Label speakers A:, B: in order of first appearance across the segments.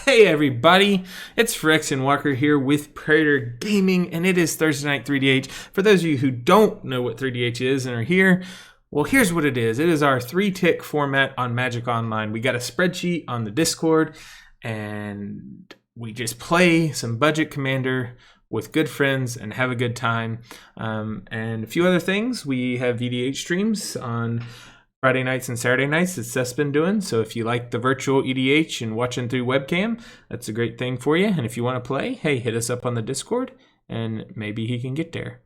A: Hey everybody, it's Rex and Walker here with Predator Gaming, and it is Thursday Night 3DH. For those of you who don't know what 3DH is and are here, well, here's what it is. It is our 3-tick format on Magic Online. We got a spreadsheet on the Discord, and we just play some budget Commander with good friends and have a good time. And a few other things. We have VDH streams on Friday nights and Saturday nights that Seth's been doing. So if you like the virtual EDH and watching through webcam, that's a great thing for you. And if you want to play, hey, hit us up on the Discord and maybe he can get there.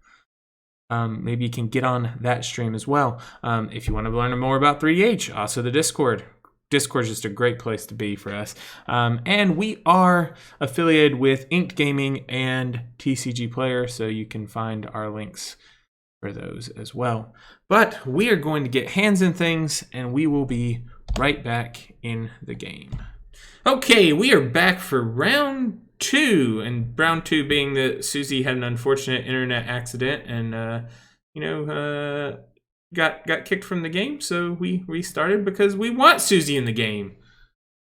A: Maybe you can get on that stream as well. If you want to learn more about 3H, also the Discord. Discord is just a great place to be for us. And we are affiliated with Inked Gaming and TCG Player, so you can find our links for those as well. But we are going to get hands in things, and we will be right back in the game. Okay, we are back for round 2, and round 2 being that Susie had an unfortunate internet accident and got kicked from the game, so we restarted because we want Susie in the game.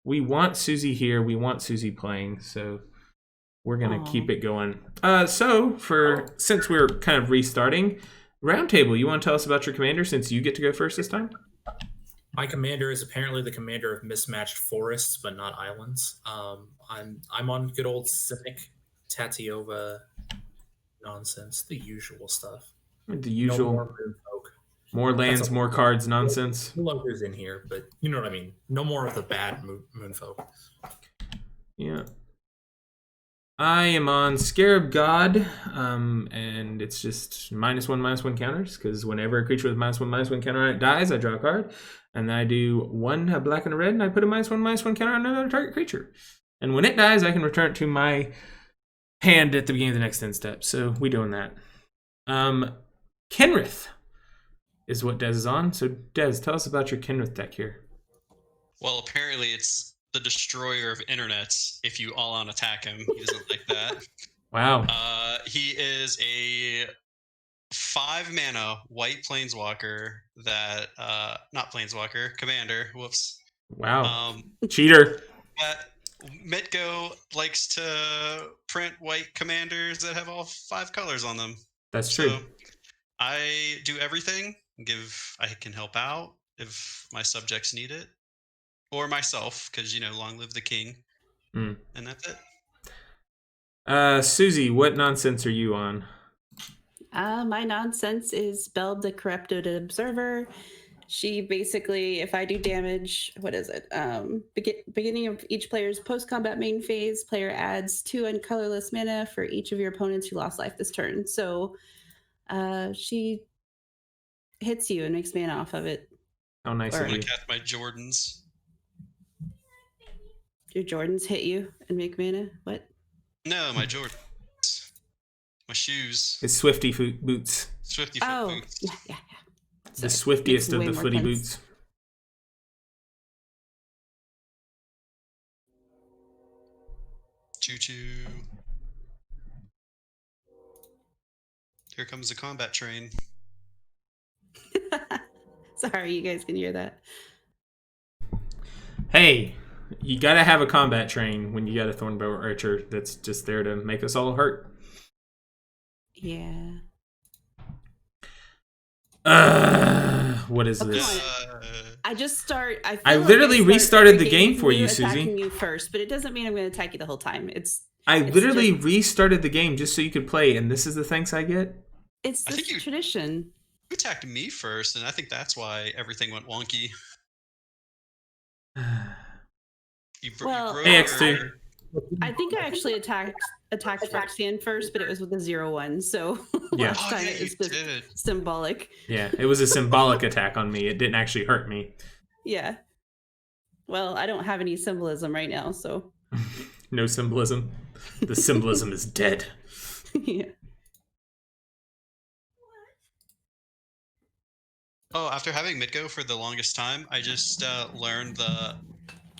A: We want Susie here. We want Susie playing, so we're gonna keep it going. Since we're kind of restarting, Roundtable, you want to tell us about your commander since you get to go first this time?
B: My commander is apparently the commander of mismatched forests, but not islands. I'm on good old Cynic, Tatiova nonsense, the usual stuff.
A: The usual.
B: No more Moonfolk.
A: More lands, more cards nonsense.
B: Logos in here, but you know what I mean. No more of the bad Moonfolk.
A: Yeah. I am on Scarab God, and it's just -1/-1 counters, because whenever a creature with -1/-1 counter on it dies, I draw a card, and then I do a black and a red, and I put a -1/-1 counter on another target creature. And when it dies, I can return it to my hand at the beginning of the next end step, so we're doing that. Kenrith is what Dez is on, so Dez, tell us about your Kenrith deck here.
C: Well, apparently it's the destroyer of internets. If you all-out attack him, he doesn't like that.
A: Wow.
C: He is a 5-mana white planeswalker that not planeswalker, commander. Whoops.
A: Wow. Cheater.
C: Mitgo likes to print white commanders that have all 5 colors on them.
A: That's true.
C: So I do everything. I can help out if my subjects need it. Or myself, because, long live the king. And that's
A: it. Susie, what nonsense are you on?
D: My nonsense is Belb the Corrupted Observer. She basically, if I do damage, what is it? Beginning of each player's post-combat main phase, player adds 2 uncolorless mana for each of your opponents who lost life this turn. So she hits you and makes mana off of it.
A: How nice of you.
C: I'm going to cast my Jordans.
D: Your Jordans hit you and make mana? What?
C: No, my Jordans. My shoes.
A: It's Swifty boots.
C: Swifty foot boots.
D: Yeah.
A: The swiftiest of the footy boots.
C: Choo-choo. Here comes the combat train.
D: Sorry, you guys can hear that.
A: Hey, you gotta have a combat train when you got a Thornbow Archer that's just there to make us all hurt.
D: Yeah.
A: What is this?
D: I
A: literally restarted the game for you, Susie.
D: Attacking you first, but it doesn't mean I'm going to attack you the whole time.
A: I literally restarted the game just so you could play, and this is the thanks I get?
D: It's this tradition.
C: You attacked me first, and I think that's why everything went wonky.
A: AX2.
D: I think I actually attacked Phyrexian first, but it was with a 0/1, so
A: yeah.
D: last time it was just symbolic.
A: Yeah, it was a symbolic attack on me. It didn't actually hurt me.
D: Yeah. Well, I don't have any symbolism right now, so.
A: No symbolism. The symbolism is dead.
D: Yeah.
C: Oh, after having Mitgo for the longest time, I just learned the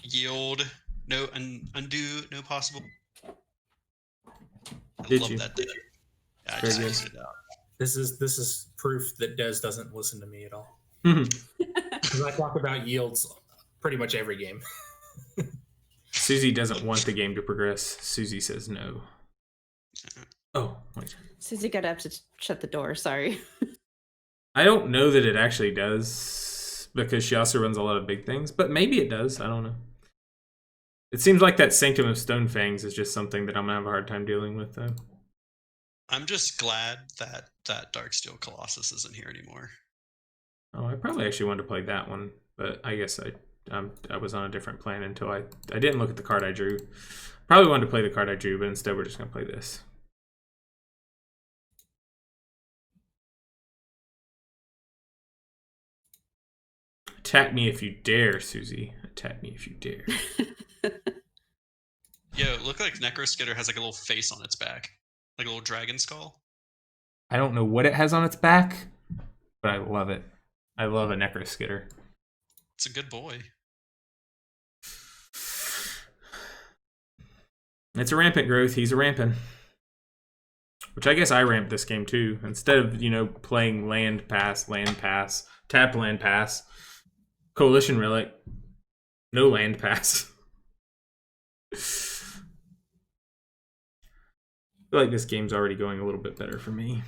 C: yield, no undo, no possible. I love that thing. Yeah, I just figured it out.
B: This is proof that Dez doesn't listen to me at all.
A: Mm-hmm.
B: Because I talk about yields pretty much every game.
A: Susie doesn't want the game to progress. Susie says no. Oh, wait.
D: Susie got up to shut the door. Sorry.
A: I don't know that it actually does because she also runs a lot of big things, but maybe it does. I don't know. It seems like that Sanctum of Stonefangs is just something that I'm gonna have a hard time dealing with, though.
C: I'm just glad that Darksteel Colossus isn't here anymore.
A: Oh, I probably actually wanted to play that one, but I guess I was on a different plan until I didn't look at the card I drew. Probably wanted to play the card I drew, but instead we're just gonna play this. Attack me if you dare, Susie. Attack me if you dare.
C: Yo, it looked like Necroskitter has like a little face on its back. Like a little dragon skull.
A: I don't know what it has on its back, but I love it. I love a Necroskitter.
C: It's a good boy.
A: It's a rampant growth. He's a rampant. Which I guess I ramped this game too. Instead of, playing land pass, tap land pass, Coalition Relic, no land pass. I feel like this game's already going a little bit better for me.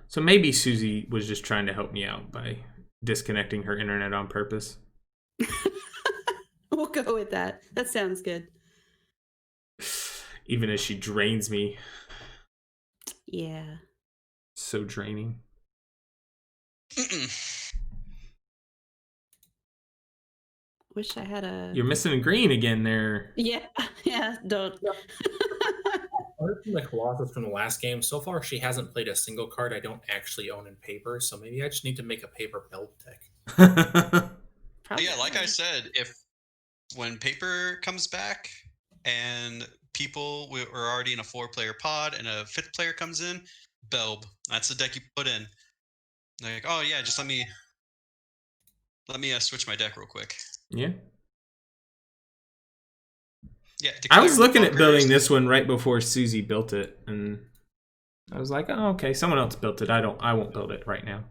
A: So maybe Susie was just trying to help me out by disconnecting her internet on purpose.
D: We'll go with that. That sounds good.
A: Even as she drains me.
D: Yeah.
A: So draining.
D: Wish I had a...
A: You're missing a green again there.
D: Yeah, don't.
B: Other than the Colossus from the last game, so far she hasn't played a single card I don't actually own in paper, so maybe I just need to make a paper belt deck.
C: Yeah, like I said, when paper comes back and people were already in a 4-player pod and a 5th player comes in, Belb. That's the deck you put in. They're like, oh yeah, just let me switch my deck real quick.
A: Yeah.
C: Yeah.
A: I was looking at building this one right before Susie built it, and I was like, oh, okay, someone else built it. I won't build it right now.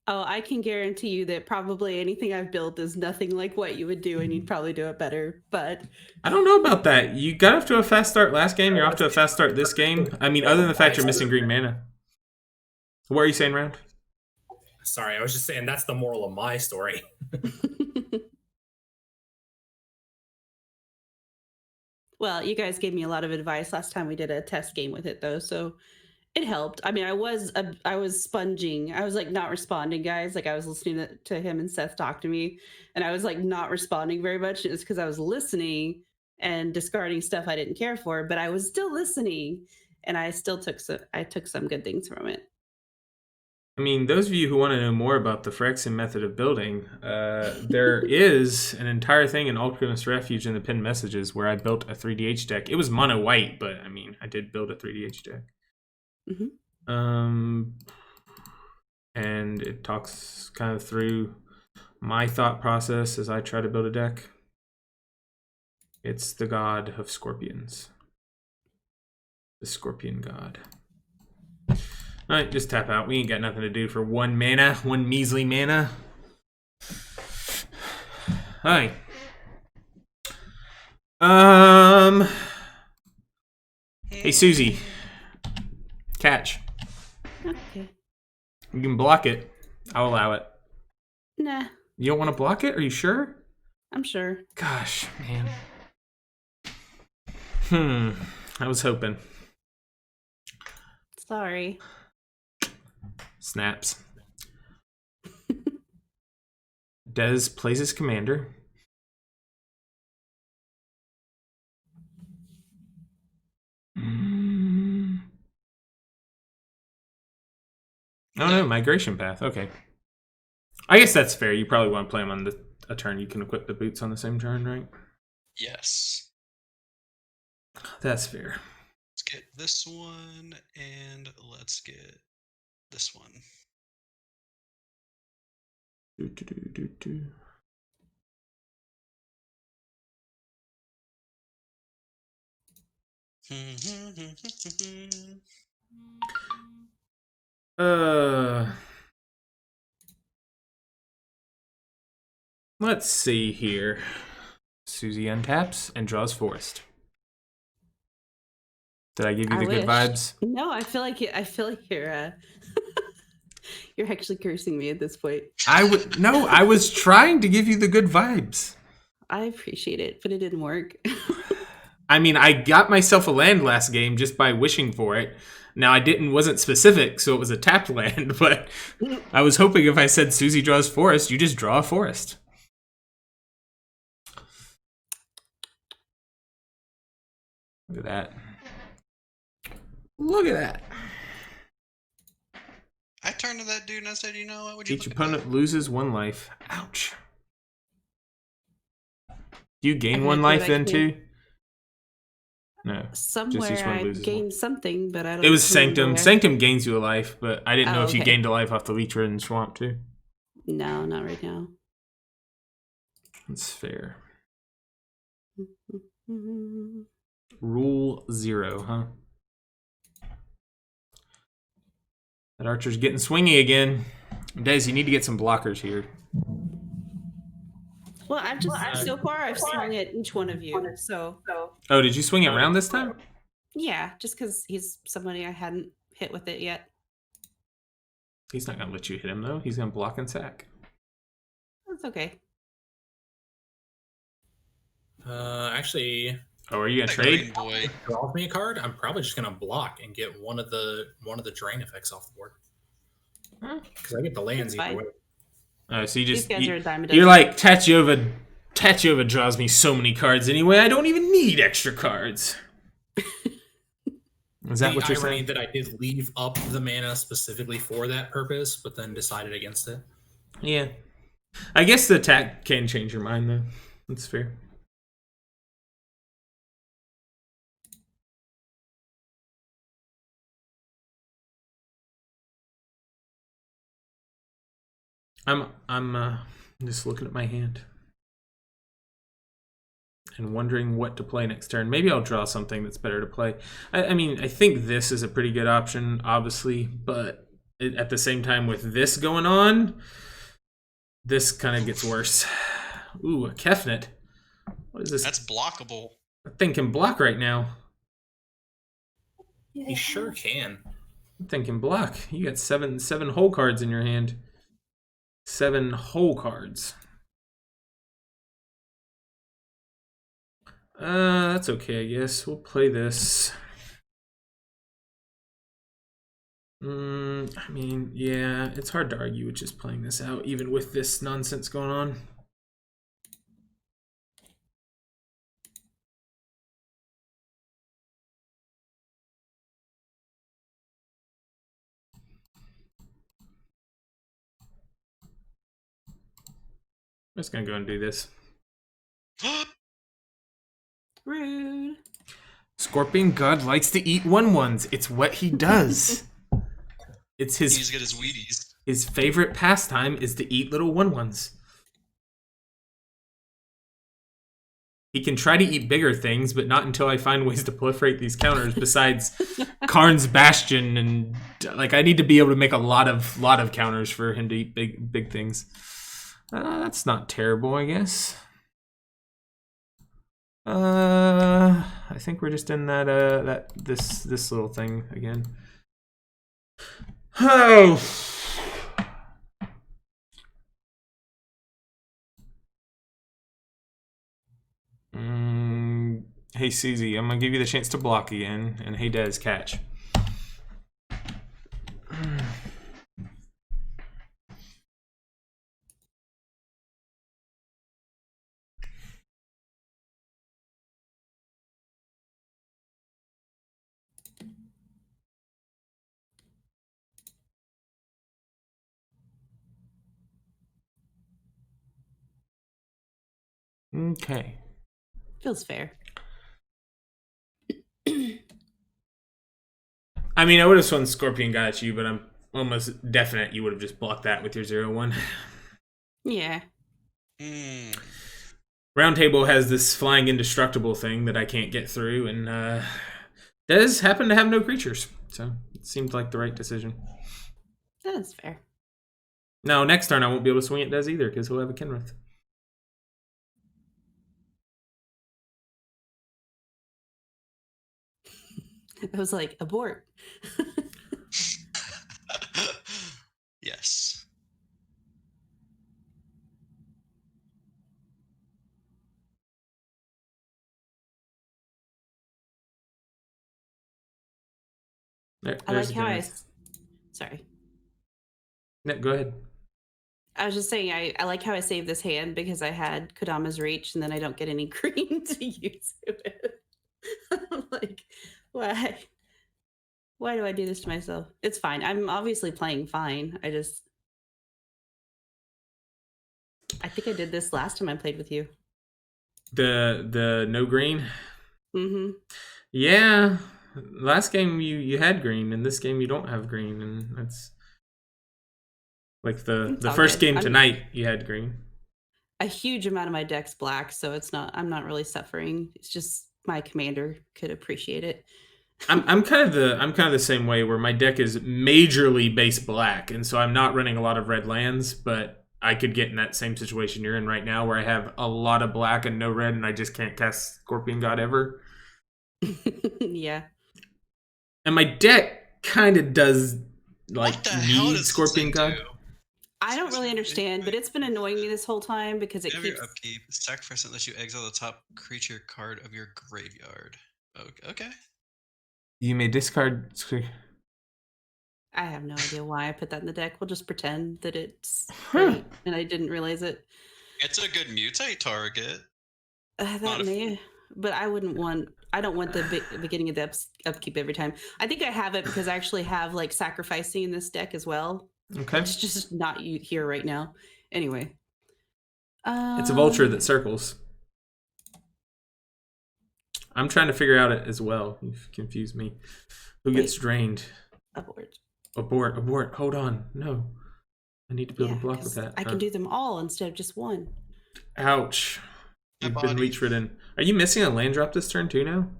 D: Oh, I can guarantee you that probably anything I've built is nothing like what you would do, and you'd probably do it better. But
A: I don't know about that. You got off to a fast start last game. You're off to a fast start this game. I mean, other than the fact you're missing green mana. What are you saying, Round?
B: Sorry, I was just saying that's the moral of my story.
D: Well, you guys gave me a lot of advice last time we did a test game with it, though, so it helped. I mean, I was sponging. I was like not responding, guys. Like I was listening to him and Seth talk to me, and I was like not responding very much. It's because I was listening and discarding stuff I didn't care for, but I was still listening, and I still took some good things from it.
A: I mean, those of you who want to know more about the Phyrexian method of building, there is an entire thing in Alchemist Refuge in the pinned messages where I built a 3DH deck. It was mono white, but I mean, I did build a 3DH deck.
D: Mm-hmm.
A: And it talks kind of through my thought process as I try to build a deck. It's the god of scorpions. The scorpion god. Alright, just tap out. We ain't got nothing to do for one measly mana. Alright. Hey Susie. Catch.
D: Okay.
A: You can block it. I'll allow it.
D: Nah.
A: You don't want to block it? Are you sure?
D: I'm sure.
A: Gosh, man. I was hoping.
D: Sorry.
A: Snaps. Dez plays his commander. Oh no, Migration Path. Okay. I guess that's fair. You probably want to play him on a turn. You can equip the boots on the same turn, right?
C: Yes.
A: That's fair.
C: Let's get this one, and let's get this one.
A: Let's see here. Susie untaps and draws Forest. Did I give you the good vibes?
D: No, I feel like you're you're actually cursing me at this point.
A: I was trying to give you the good vibes.
D: I appreciate it, but it didn't work.
A: I mean, I got myself a land last game just by wishing for it. Now wasn't specific, so it was a tapped land, but I was hoping if I said Susie draws Forest, you just draw a Forest. Look at that. Look at that.
C: I turned to that dude and I said, you know what? Would you
A: Each opponent loses 1 life. Ouch. Do you gain 1 life then too? No.
D: Somewhere I gained something, but I don't know.
A: It was Sanctum. Where. Sanctum gains you a life, but I didn't know if you gained a life off the Leech and Swamp too.
D: No, not right now.
A: That's fair. Rule 0, huh? That archer's getting swingy again. Des, you need to get some blockers here.
D: Well, so far I've swung at each one of you. So.
A: Oh, did you swing it around this time?
D: Yeah, just because he's somebody I hadn't hit with it yet.
A: He's not gonna let you hit him though. He's gonna block and sack.
D: That's okay.
B: Actually.
A: Oh, are you gonna trade?
B: Boy, draw me a card. I'm probably just gonna block and get one of the drain effects off the board. Because I get the lands either way.
A: So you just
D: These guys are a dime a dozen.
A: You're like Tachiova. Tachiova draws me so many cards anyway. I don't even need extra cards. Is that what you're saying?
B: That I did leave up the mana specifically for that purpose, but then decided against it.
A: Yeah, I guess the attack can change your mind though. That's fair. I'm just looking at my hand and wondering what to play next turn. Maybe I'll draw something that's better to play. I mean, I think this is a pretty good option, obviously, but at the same time with this going on, this kind of gets worse. Ooh, a Kefnet. What is this?
C: That's blockable.
A: That thing can block right now.
B: You sure can.
A: That thing can block. You got seven whole cards in your hand. 7 whole cards. That's okay, I guess. We'll play this. I mean, yeah, it's hard to argue with just playing this out, even with this nonsense going on. I'm just gonna go and do this.
D: Rude.
A: Scorpion God likes to eat 1/1s. It's what he does. It's his.
C: He's got his Wheaties.
A: His favorite pastime is to eat little 1/1s. He can try to eat bigger things, but not until I find ways to proliferate these counters. Besides Karn's Bastion, and like I need to be able to make a lot of counters for him to eat big things. That's not terrible, I guess. I think we're just in this little thing again. Oh. Hey Susie, I'm gonna give you the chance to block again, and hey Des, catch. Okay.
D: Feels fair.
A: I mean, I would have swung Scorpion God at you, but I'm almost definite you would have just blocked that with your 0/1.
D: Yeah.
A: Roundtable has this flying indestructible thing that I can't get through, and does happen to have no creatures, so it seemed like the right decision.
D: That is fair.
A: Now, next turn I won't be able to swing at Des either, because he'll have a Kenrith.
D: I was like, abort.
C: Yes.
D: I like how sorry.
A: No, go ahead.
D: I was just saying, I like how I saved this hand because I had Kodama's Reach and then I don't get any green to use it. I'm like, why? Why do I do this to myself? It's fine. I'm obviously playing fine. I think I did this last time I played with you.
A: The no green?
D: Mm-hmm.
A: Yeah. Last game you had green, and this game you don't have green, and that's like the first game tonight you had green.
D: A huge amount of my deck's black, so I'm not really suffering. It's just my commander could appreciate it.
A: I'm kind of the same way, where my deck is majorly base black, and so I'm not running a lot of red lands, but I could get in that same situation you're in right now, where I have a lot of black and no red, and I just can't cast Scorpion God ever.
D: Yeah.
A: And my deck kind of does
C: need
A: Scorpion God.
D: I don't really understand, but it's been annoying me this whole time because it keeps...
C: Your upkeep, sacrifice unless you exile the top creature card of your graveyard. Okay.
A: You may discard...
D: I have no idea why I put that in the deck. We'll just pretend that it's great, and I didn't realize it.
C: It's a good mutate target.
D: But I don't want the beginning of the upkeep every time. I think I have it because I actually have like sacrificing in this deck as well.
A: Okay.
D: It's just not here right now. Anyway.
A: It's a vulture that circles. I'm trying to figure out it as well. You've confused me. Who gets drained? Abort. Hold on. No. I need to build a block with that.
D: I can do them all instead of just one.
A: Ouch. You've been leech ridden. Are you missing a land drop this turn too now?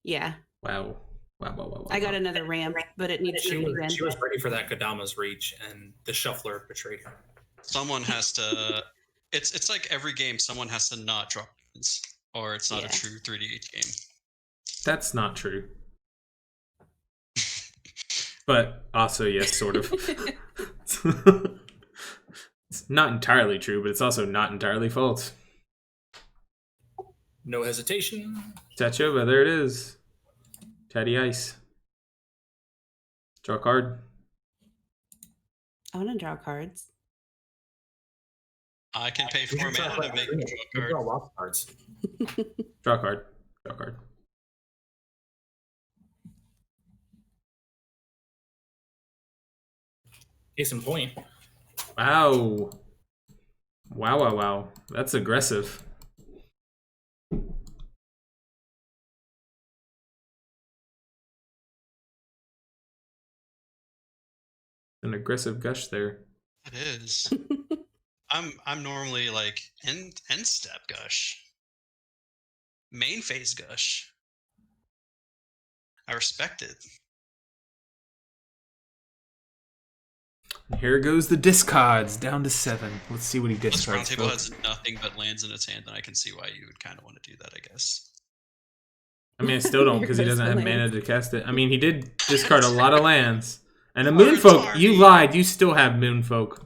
D: Yeah.
A: Wow.
D: I got another ramp, but it needs to be
B: She was ready for that Kodama's Reach, and the shuffler betrayed her.
C: Someone has to... It's like every game, someone has to not drop lands, or it's not a true 3DH game.
A: That's not true. But also, yes, sort of. It's not entirely true, but it's also not entirely false.
B: No hesitation.
A: Tachova, there it is. Tatty Ice. Draw a card.
D: I want to draw cards.
C: I can pay 4 mana to make a draw card.
B: Draw lots of cards.
A: Draw a card. Draw a card.
B: Case in point.
A: Wow. Wow. That's aggressive. An aggressive gush there.
C: It is. I'm normally like end step gush. Main phase gush. I respect it.
A: Here goes the discards down to 7. Let's see what he discards.
C: This roundtable has nothing but lands in its hand, and I can see why you would kind of want to do that, I guess.
A: I mean, I still don't, because he doesn't have mana to cast it. I mean, he did discard a lot of lands. And a Moonfolk, you lied. You still have Moonfolk.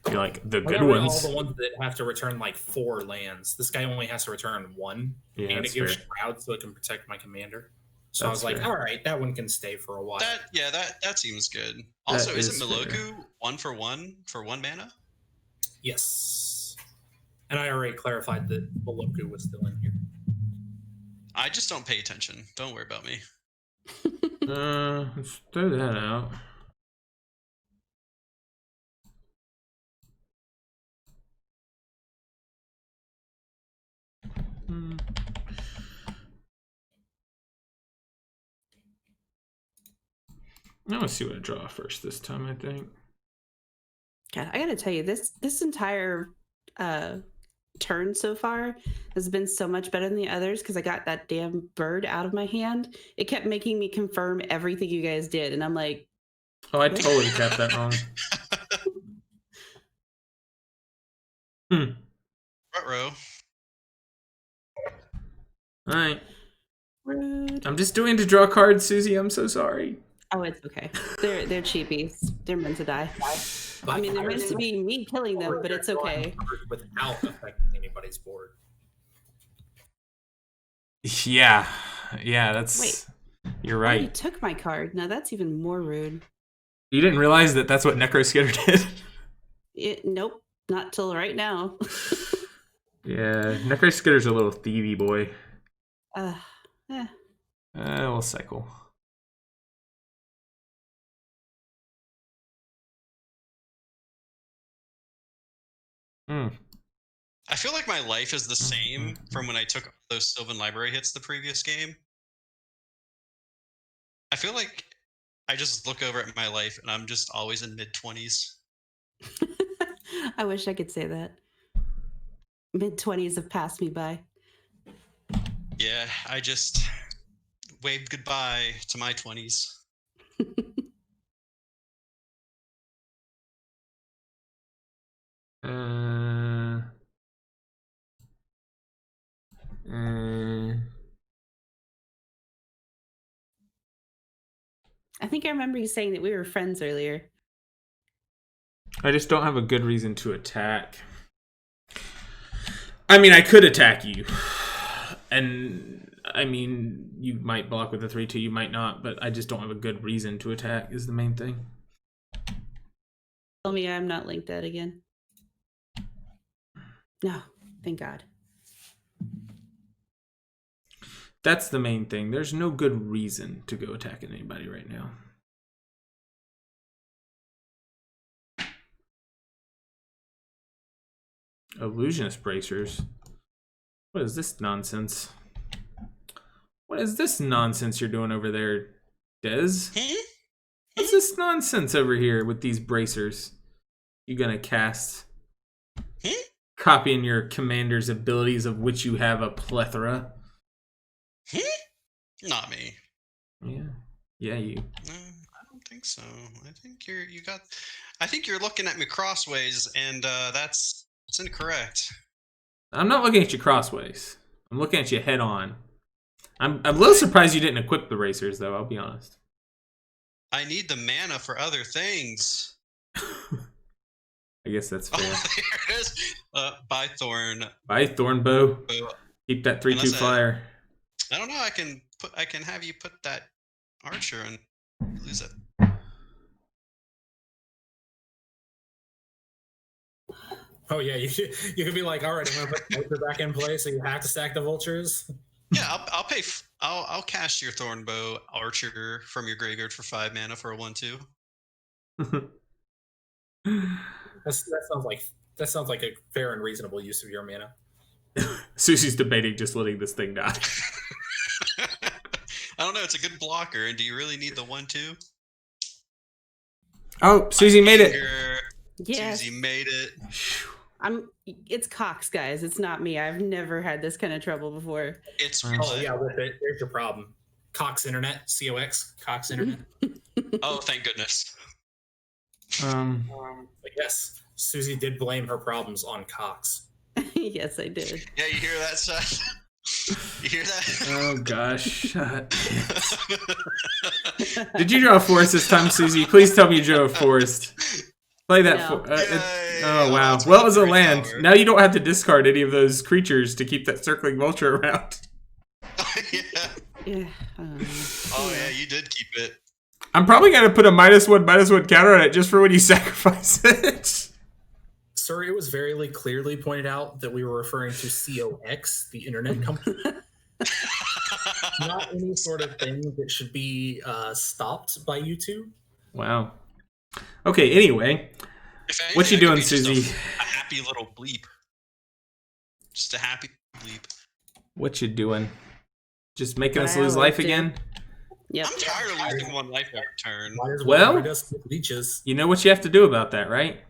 A: You're like, the good ones.
B: All the ones that have to return like 4 lands. This guy only has to return 1.
A: Yeah,
B: and it gives Shroud so it can protect my commander. So I was like, all right, that one can stay for a while.
C: That seems good. Also, isn't Miloku 1 for 1 mana?
B: Yes. And I already clarified that Miloku was still in here.
C: I just don't pay attention. Don't worry about me.
A: Let's throw that out. I want to see what I draw first this time, I think.
D: God, I gotta tell you, this entire turn so far has been so much better than the others because I got that damn bird out of my hand. It kept making me confirm everything you guys did, and I'm like,
A: oh, I totally kept that wrong.
C: Front row.
A: All right.
D: Rude.
A: I'm just doing to draw cards, Susie. I'm so sorry.
D: Oh, it's okay. They're cheapies. They're meant to die. I mean, they're meant to be me killing them, but it's okay.
B: Without affecting anybody's board.
A: Yeah, that's.
D: Wait.
A: You're
D: You
A: right.
D: took my card. Now that's even more rude.
A: You didn't realize that that's what Necroskitter did?
D: Nope, not till right now.
A: Yeah, Necroskitter's a little thievy boy.
D: Eh.
A: We'll cycle.
C: I feel like my life is the same from when I took those Sylvan Library hits the previous game. I feel like I just look over at my life and I'm just always in mid-20s.
D: I wish I could say that. Mid-20s have passed me by.
C: Yeah, I just waved goodbye to my 20s.
D: I think I remember you saying that we were friends earlier.
A: I just don't have a good reason to attack. I mean, I could attack you. And, I mean, you might block with a 3-2, you might not, but I just don't have a good reason to attack is the main thing.
D: Tell me I'm not linked out again. No, thank God.
A: That's the main thing. There's no good reason to go attacking anybody right now. Illusionist bracers. What is this nonsense? What is this nonsense you're doing over there, Dez? What's this nonsense over here with these bracers? You gonna cast? Copying your commander's abilities, of which you have a plethora.
C: Not me.
A: Yeah, you.
C: I don't think so. I think I think you're looking at me crossways, and that's incorrect.
A: I'm not looking at you crossways. I'm looking at you head on. I'm a little surprised you didn't equip the racers, though. I'll be honest.
C: I need the mana for other things.
A: I guess that's fair.
C: Oh, there it is. By Thorn.
A: Bye, Thornbow. Keep that 3/2 flyer.
C: I don't know. I can have you put that archer and lose it.
B: Oh yeah, you could be like, all right, I'm gonna put the vulture back in play, so you have to stack the vultures.
C: Yeah, I'll pay. I'll cast your Thornbow archer from your graveyard for 5 mana for a 1/2.
B: That sounds like a fair and reasonable use of your mana.
A: Susie's debating just letting this thing die.
C: I don't know. It's a good blocker, and do you really need the 1/2?
A: Oh, Susie made it.
D: Yes.
C: Susie made it.
D: It's Cox, guys. It's not me. I've never had this kind of trouble before.
C: It's
B: oh yeah, with it. There's your problem. Cox Internet, COX, Cox Internet.
C: Oh, thank goodness.
B: But yes, Susie did blame her problems on Cox.
D: Yes, I did.
C: Yeah, you hear that, Seth? You hear that?
A: Oh gosh. Did you draw a forest this time, Susie? Please tell me you drew a forest. Play that.
D: No.
A: Oh wow. Well, it was a land. Tower. Now you don't have to discard any of those creatures to keep that circling vulture around.
C: Yeah.
D: Yeah.
C: Oh yeah, you did keep it.
A: I'm probably gonna put a -1/-1 counter on it just for when you sacrifice it.
B: Sir, it was very clearly pointed out that we were referring to COX, the internet company. Not any sort of thing that should be stopped by YouTube.
A: Wow. Okay, anyway.
C: Anything,
A: what you doing, Susie?
C: A happy little bleep. Just a happy bleep.
A: What you doing? Just making us lose life again?
D: Yep.
C: I'm tired of losing 1 life every turn.
A: Well,
B: leeches.
A: You know what you have to do about that, right?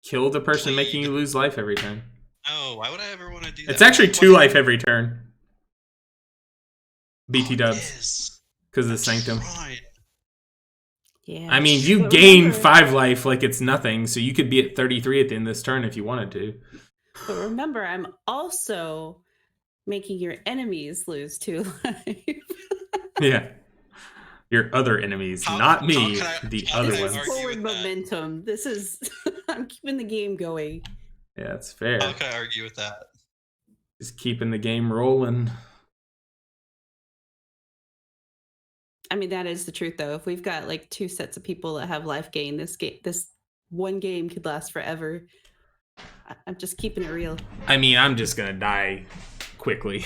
A: Kill the person making you lose life every turn.
C: Oh, why would I ever want to do that?
A: It's actually 2 life every turn. BT dubs. Because of the Sanctum.
C: Right.
D: Yeah.
A: I mean, you gain 5 life like it's nothing, so you could be at 33 at the end of this turn if you wanted to.
D: But remember, I'm also making your enemies lose 2 life.
A: Yeah. Your other enemies,
C: How-
A: not
C: how
A: me,
C: can I-
A: the
C: how
A: other
C: can I
A: ones.
C: argue
D: Forward
C: with that?
D: momentum. This is I'm keeping the game going.
A: Yeah, that's fair.
C: How can I argue with that?
A: Just keeping the game rolling.
D: I mean, that is the truth, though. If we've got like 2 sets of people that have life gain, this one game could last forever. I'm just keeping it real.
A: I mean, I'm just gonna die quickly.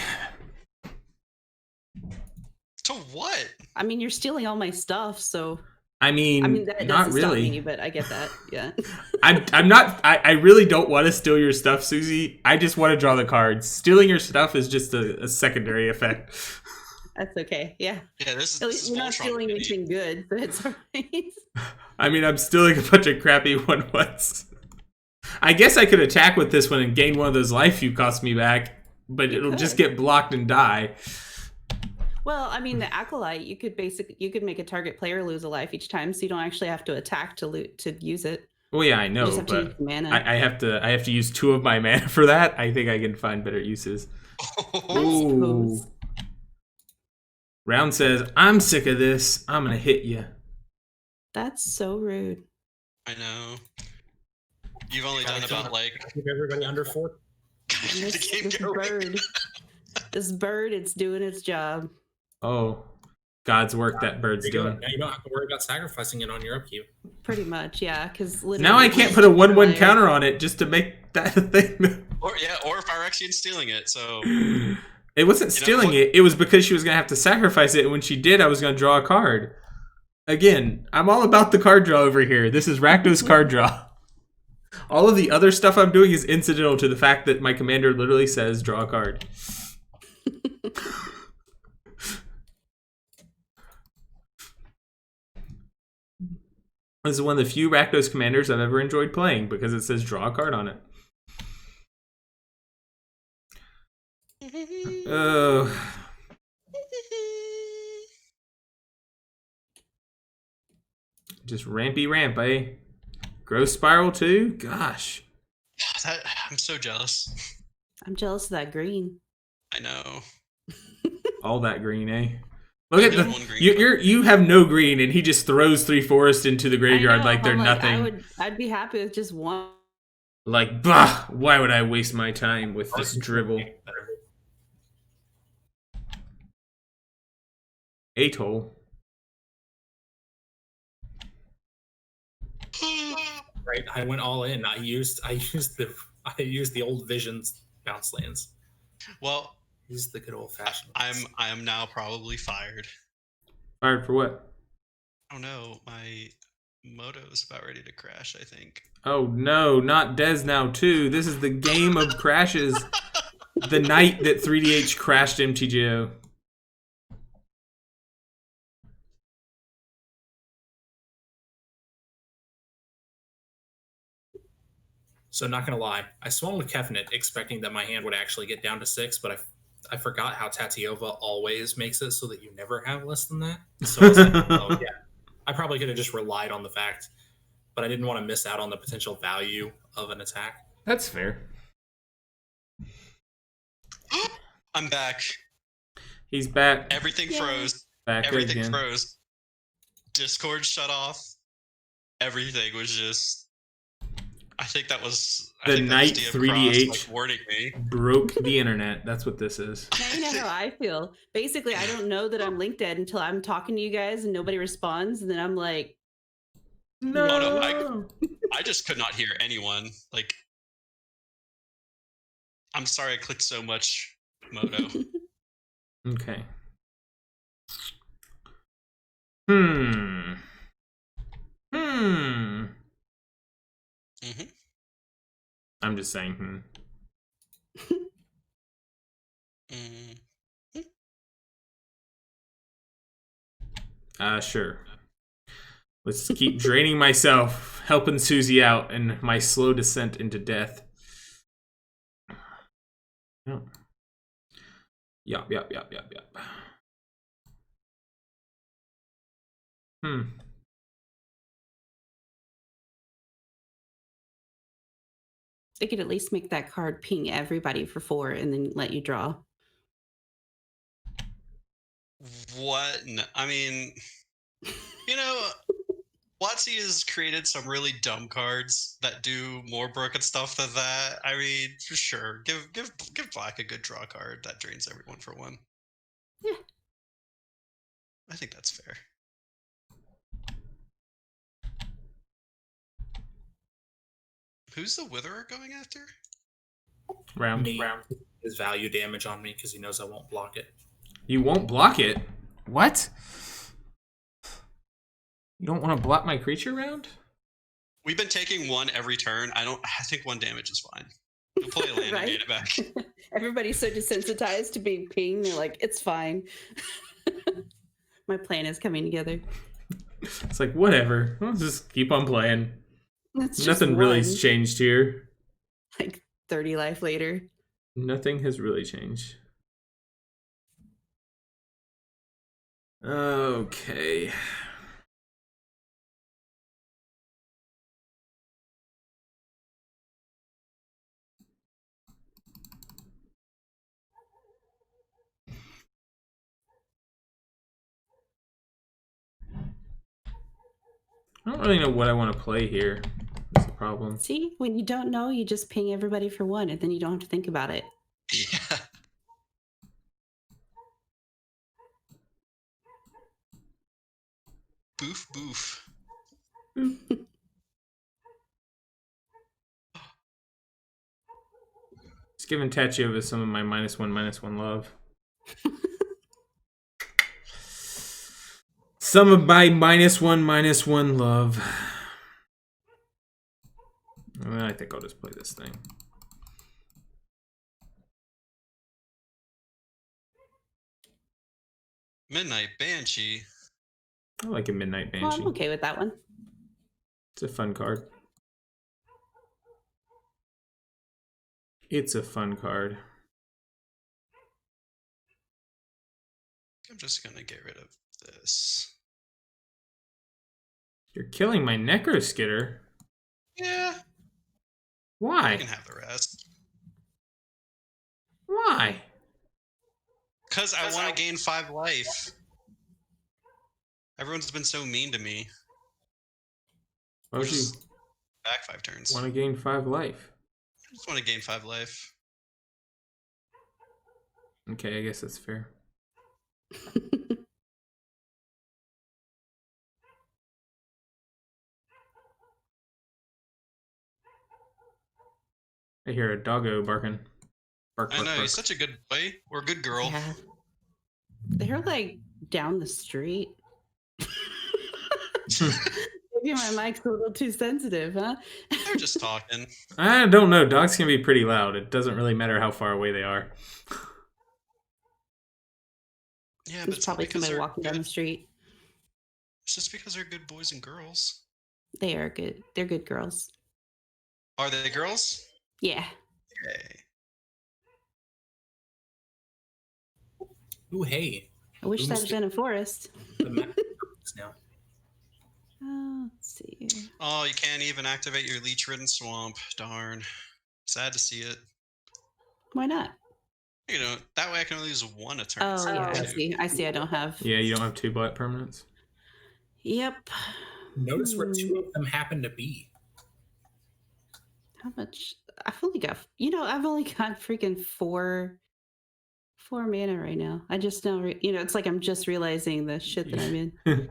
C: To what?
D: I mean, you're stealing all my stuff, so
A: I mean
D: that
A: not
D: doesn't
A: really.
D: stop me, but I get that. Yeah.
A: I'm not. I really don't want to steal your stuff, Susie. I just want to draw the cards. Stealing your stuff is just a secondary effect.
D: That's okay. Yeah.
C: Yeah, this
D: At least
C: is
D: you're not
C: Voltron
D: stealing
C: Mini.
D: anything good, so it's all right.
A: I mean, I'm stealing a bunch of crappy 1/1s. I guess I could attack with this one and gain one of those life you cost me back, but
D: You
A: it'll
D: could.
A: just get blocked and die.
D: Well, I mean, the acolyte, you could make a target player lose a life each time, so you don't actually have to attack to use it.
A: Well, yeah, I
D: You
A: know,
D: just have to use
A: but
D: the mana.
A: I have to use 2 of my mana for that. I think I can find better uses. Ooh.
D: suppose.
A: Round says, "I'm sick of this. I'm gonna hit you."
D: That's so rude.
C: I know. You've only done about like
B: Keep everybody under 4.
C: the game
D: This
C: go.
D: bird, it's doing its job.
A: Oh, God's work that bird's doing.
B: Now you don't have to worry about sacrificing it on your upkeep.
D: Pretty much, yeah. Because literally,
A: Now I can't put a 1/1 counter on it just to make that a thing.
C: Or Phyrexian's stealing it, so
A: It wasn't
C: You know
A: stealing
C: what?
A: it. It was because she was gonna have to sacrifice it, and when she did, I was gonna draw a card. Again, I'm all about the card draw over here. This is Rakdos card draw. All of the other stuff I'm doing is incidental to the fact that my commander literally says draw a card. This is one of the few Rakdos commanders I've ever enjoyed playing because it says draw a card on it. Just rampy ramp, eh? Growth spiral too? Gosh.
C: I'm so jealous.
D: I'm jealous of that green.
C: I know.
A: All that green, eh? Look
C: I
A: at
C: got
A: the
C: one green
A: you have no green, and he just throws 3 forests into the graveyard
D: I know,
A: like they're
D: I'm
A: nothing.
D: I'd be happy with just one.
A: Like, bah! Why would I waste my time with this dribble? Atoll.
B: Right, I went all in. I used the old Visions bounce lands.
C: Well,
B: Used the good old fashioned.
C: I am now probably fired.
A: Fired for what?
C: Oh no, my Moto is about ready to crash, I think.
A: Oh no, not Dez now too. This is the game of crashes. The night that 3DH crashed MTGO.
B: So not gonna lie, I swung with Kefnet expecting that my hand would actually get down to 6, but I forgot how Tatiova always makes it so that you never have less than that. So I was like, oh yeah, I probably could have just relied on the fact, but I didn't want to miss out on the potential value of an attack.
A: That's fair.
C: I'm back.
A: He's back.
C: Everything
D: Yay.
C: froze.
A: Back
C: Everything
A: again.
C: froze. Discord shut off. Everything was just. I think that was
A: The night
C: DM
A: 3DH
C: Cross, like, warning me.
A: Broke the internet. That's what this is.
D: Now you know how I feel. Basically, I don't know that I'm linked dead until I'm talking to you guys and nobody responds, and then I'm like,
A: No.
C: Oh, no, I just could not hear anyone. Like, I'm sorry I clicked so much Moto.
A: Okay.
C: Mm-hmm.
A: I'm just saying, Sure. Let's keep draining myself, helping Susie out in my slow descent into death. Oh. Yup.
D: they could at least make that card ping everybody for 4 and then let you draw.
C: What? No, I mean, you know, WotC has created some really dumb cards that do more broken stuff than that. I mean, for sure, give Black a good draw card that drains everyone for 1.
D: Yeah.
C: I think that's fair. Who's the Witherer going after?
A: Round.
B: Me. His value damage on me because he knows I won't block it.
A: You won't block it? What? You don't want to block my creature round?
C: We've been taking 1 every turn. I think 1 damage is fine. You'll play a land and get it back.
D: Everybody's so desensitized to being pinged. They're like, it's fine. My plan is coming together.
A: It's like, whatever. I'll just keep on playing.
D: It's
A: Nothing really has changed here.
D: Like 30 life later.
A: Nothing has really changed. Okay. I don't really know what I want to play here. That's the problem.
D: See, when you don't know, you just ping everybody for 1 and then you don't have to think about it.
C: Yeah. Boof, boof.
A: Just giving Tachiova some of my -1/-1 love. Some of my -1/-1 love. I think I'll just play this thing.
C: Midnight Banshee.
A: I like a Midnight Banshee.
D: Well, I'm okay with that one.
A: It's a fun card. It's a fun card.
C: I'm just going to get rid of this.
A: You're killing my Necroskitter.
C: Yeah.
A: Why?
C: You can have the rest.
A: Why?
C: Because I want to gain 5 life. Everyone's been so mean to me.
A: Why would you
C: back 5 turns?
A: want to gain 5 life?
C: I just want to gain 5 life.
A: Okay, I guess that's fair. I hear a doggo barking. Bark,
C: I
A: bark,
C: know,
A: bark.
C: he's such a good boy. Or a good girl.
D: Yeah. They're like down the street. Maybe my mic's a little too sensitive, huh?
C: They're just talking.
A: I don't know. Dogs can be pretty loud. It doesn't really matter how far away they are.
C: Yeah, but
D: There's
C: it's
D: probably
C: not because
D: somebody
C: they're
D: walking down
C: good.
D: the street.
C: It's just because they're good boys and girls.
D: They are good. They're good girls.
C: Are they girls?
D: Yeah.
C: Okay.
B: Ooh, hey.
D: I wish that
B: Boomstick.
D: had been a forest.
B: The map now.
D: Let's see.
C: Oh, you can't even activate your leech-ridden swamp. Darn. Sad to see it.
D: Why not?
C: You know, that way I can only use 1 a turn.
D: Oh,
C: instead
D: yeah,
C: of
D: I
C: 2.
D: see. I see. I don't have.
A: Yeah, you don't have 2 black permanents.
D: Yep.
B: Notice where 2 of them happen to be.
D: How much? I've only got. I've only got freaking four mana right now. I just now. It's like I'm just realizing the shit that I'm in.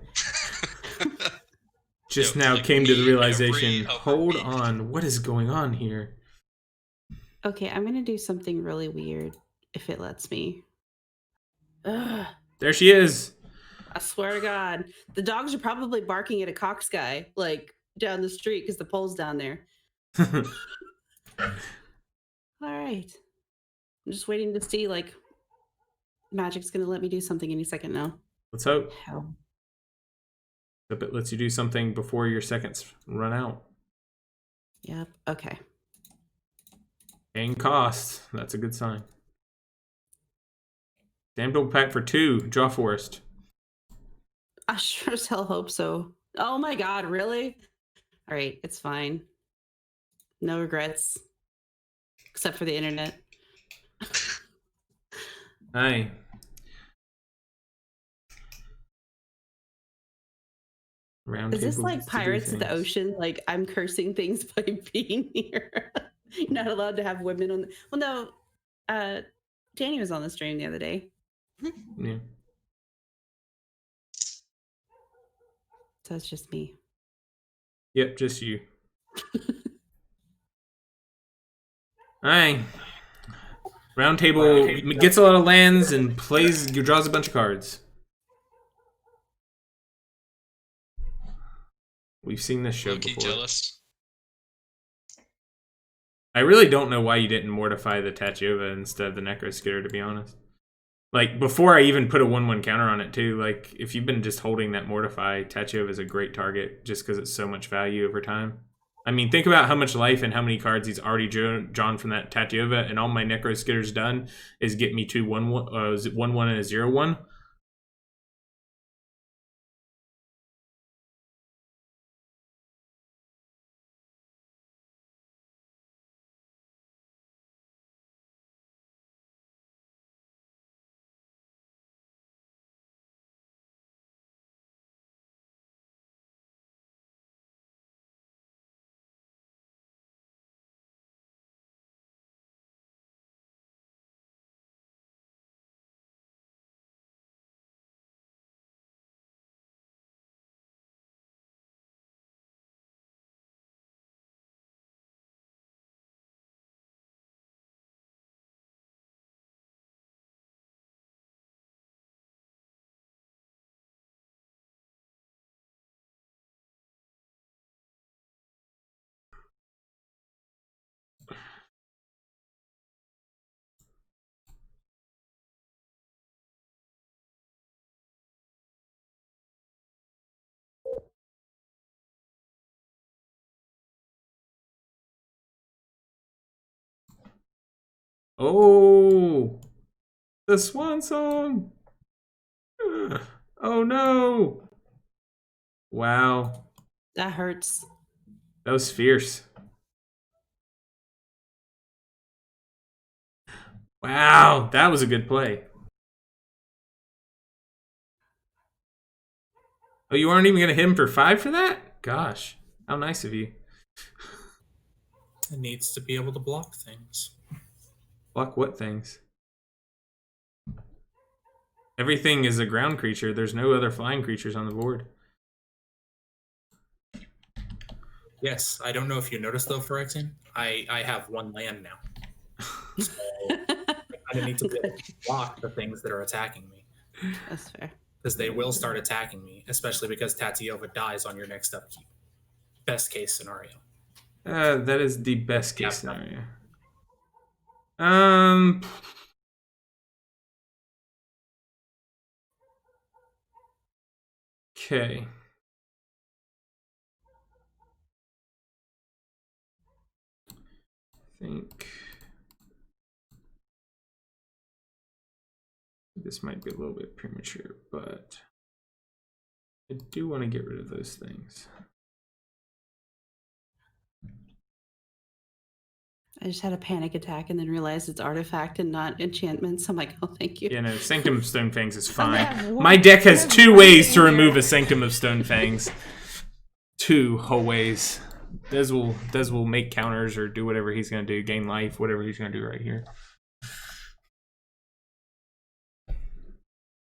A: Just
C: Yo,
A: now
C: like
A: came to the
C: me
A: realization,
C: every other
A: hold
C: week.
A: on, what is going on here?
D: Okay, I'm gonna do something really weird if it lets me. Ugh,
A: There she is.
D: I swear to God, the dogs are probably barking at a cox guy like down the street because the pole's down there. All right, I'm just waiting to see like Magic's gonna let me do something any second now.
A: Let's hope.
D: Hell.
A: Hope it lets you do something before your seconds run out.
D: Yep. Okay.
A: Paying costs. That's a good sign. Damned old pack for 2. Draw Forest.
D: I sure as hell hope so. Oh my God, really? All right, it's fine. No regrets. Except for the internet.
A: Hi. Round
D: Is this
A: table
D: like
A: gets to do
D: Pirates of the
A: things.
D: Ocean? Like I'm cursing things by being here. You're not allowed to have women on. Well, no. Danny was on the stream the other day.
A: Yeah.
D: So it's just me.
A: Yep, just you. All right. Round table gets a lot of lands and draws a bunch of cards. We've seen this show
C: Low-key
A: before.
C: jealous.
A: I really don't know why you didn't mortify the Tachyova instead of the Necroskitter, to be honest. Like, before I even put a 1/1 counter on it, too, like, if you've been just holding that Mortify, Tachyova is a great target just because it's so much value over time. I mean, think about how much life and how many cards he's already drawn from that Tachyova, and all my Necroskitter's done is get me 2 1/1 and a 0/1. Oh, the swan song. Oh no. Wow.
D: That hurts.
A: That was fierce. Wow, that was a good play. Oh, you aren't even going to hit him for 5 for that? Gosh, how nice of you.
B: It needs to be able to block things.
A: Block what things? Everything is a ground creature. There's no other flying creatures on the board.
B: Yes, I don't know if you noticed though, Phyrexian. I have 1 land now. So I need to be able to block the things that are attacking me.
D: That's fair.
B: Because they will start attacking me, especially because Tatiova dies on your next upkeep. Best case scenario.
A: That is the best case scenario. Okay. I think this might be a little bit premature, but I do want to get rid of those things.
D: I just had a panic attack and then realized it's artifact and not enchantments. I'm like, oh, thank you.
A: Yeah, no, Sanctum of Stonefangs is
D: I'm gonna
A: fine.
D: have one-
A: My deck has
D: I'm gonna
A: 2
D: have
A: ways
D: one
A: to
D: in
A: remove
D: there.
A: a Sanctum of Stonefangs. 2 whole ways. Des will make counters or do whatever he's going to do, gain life, whatever he's going to do right here.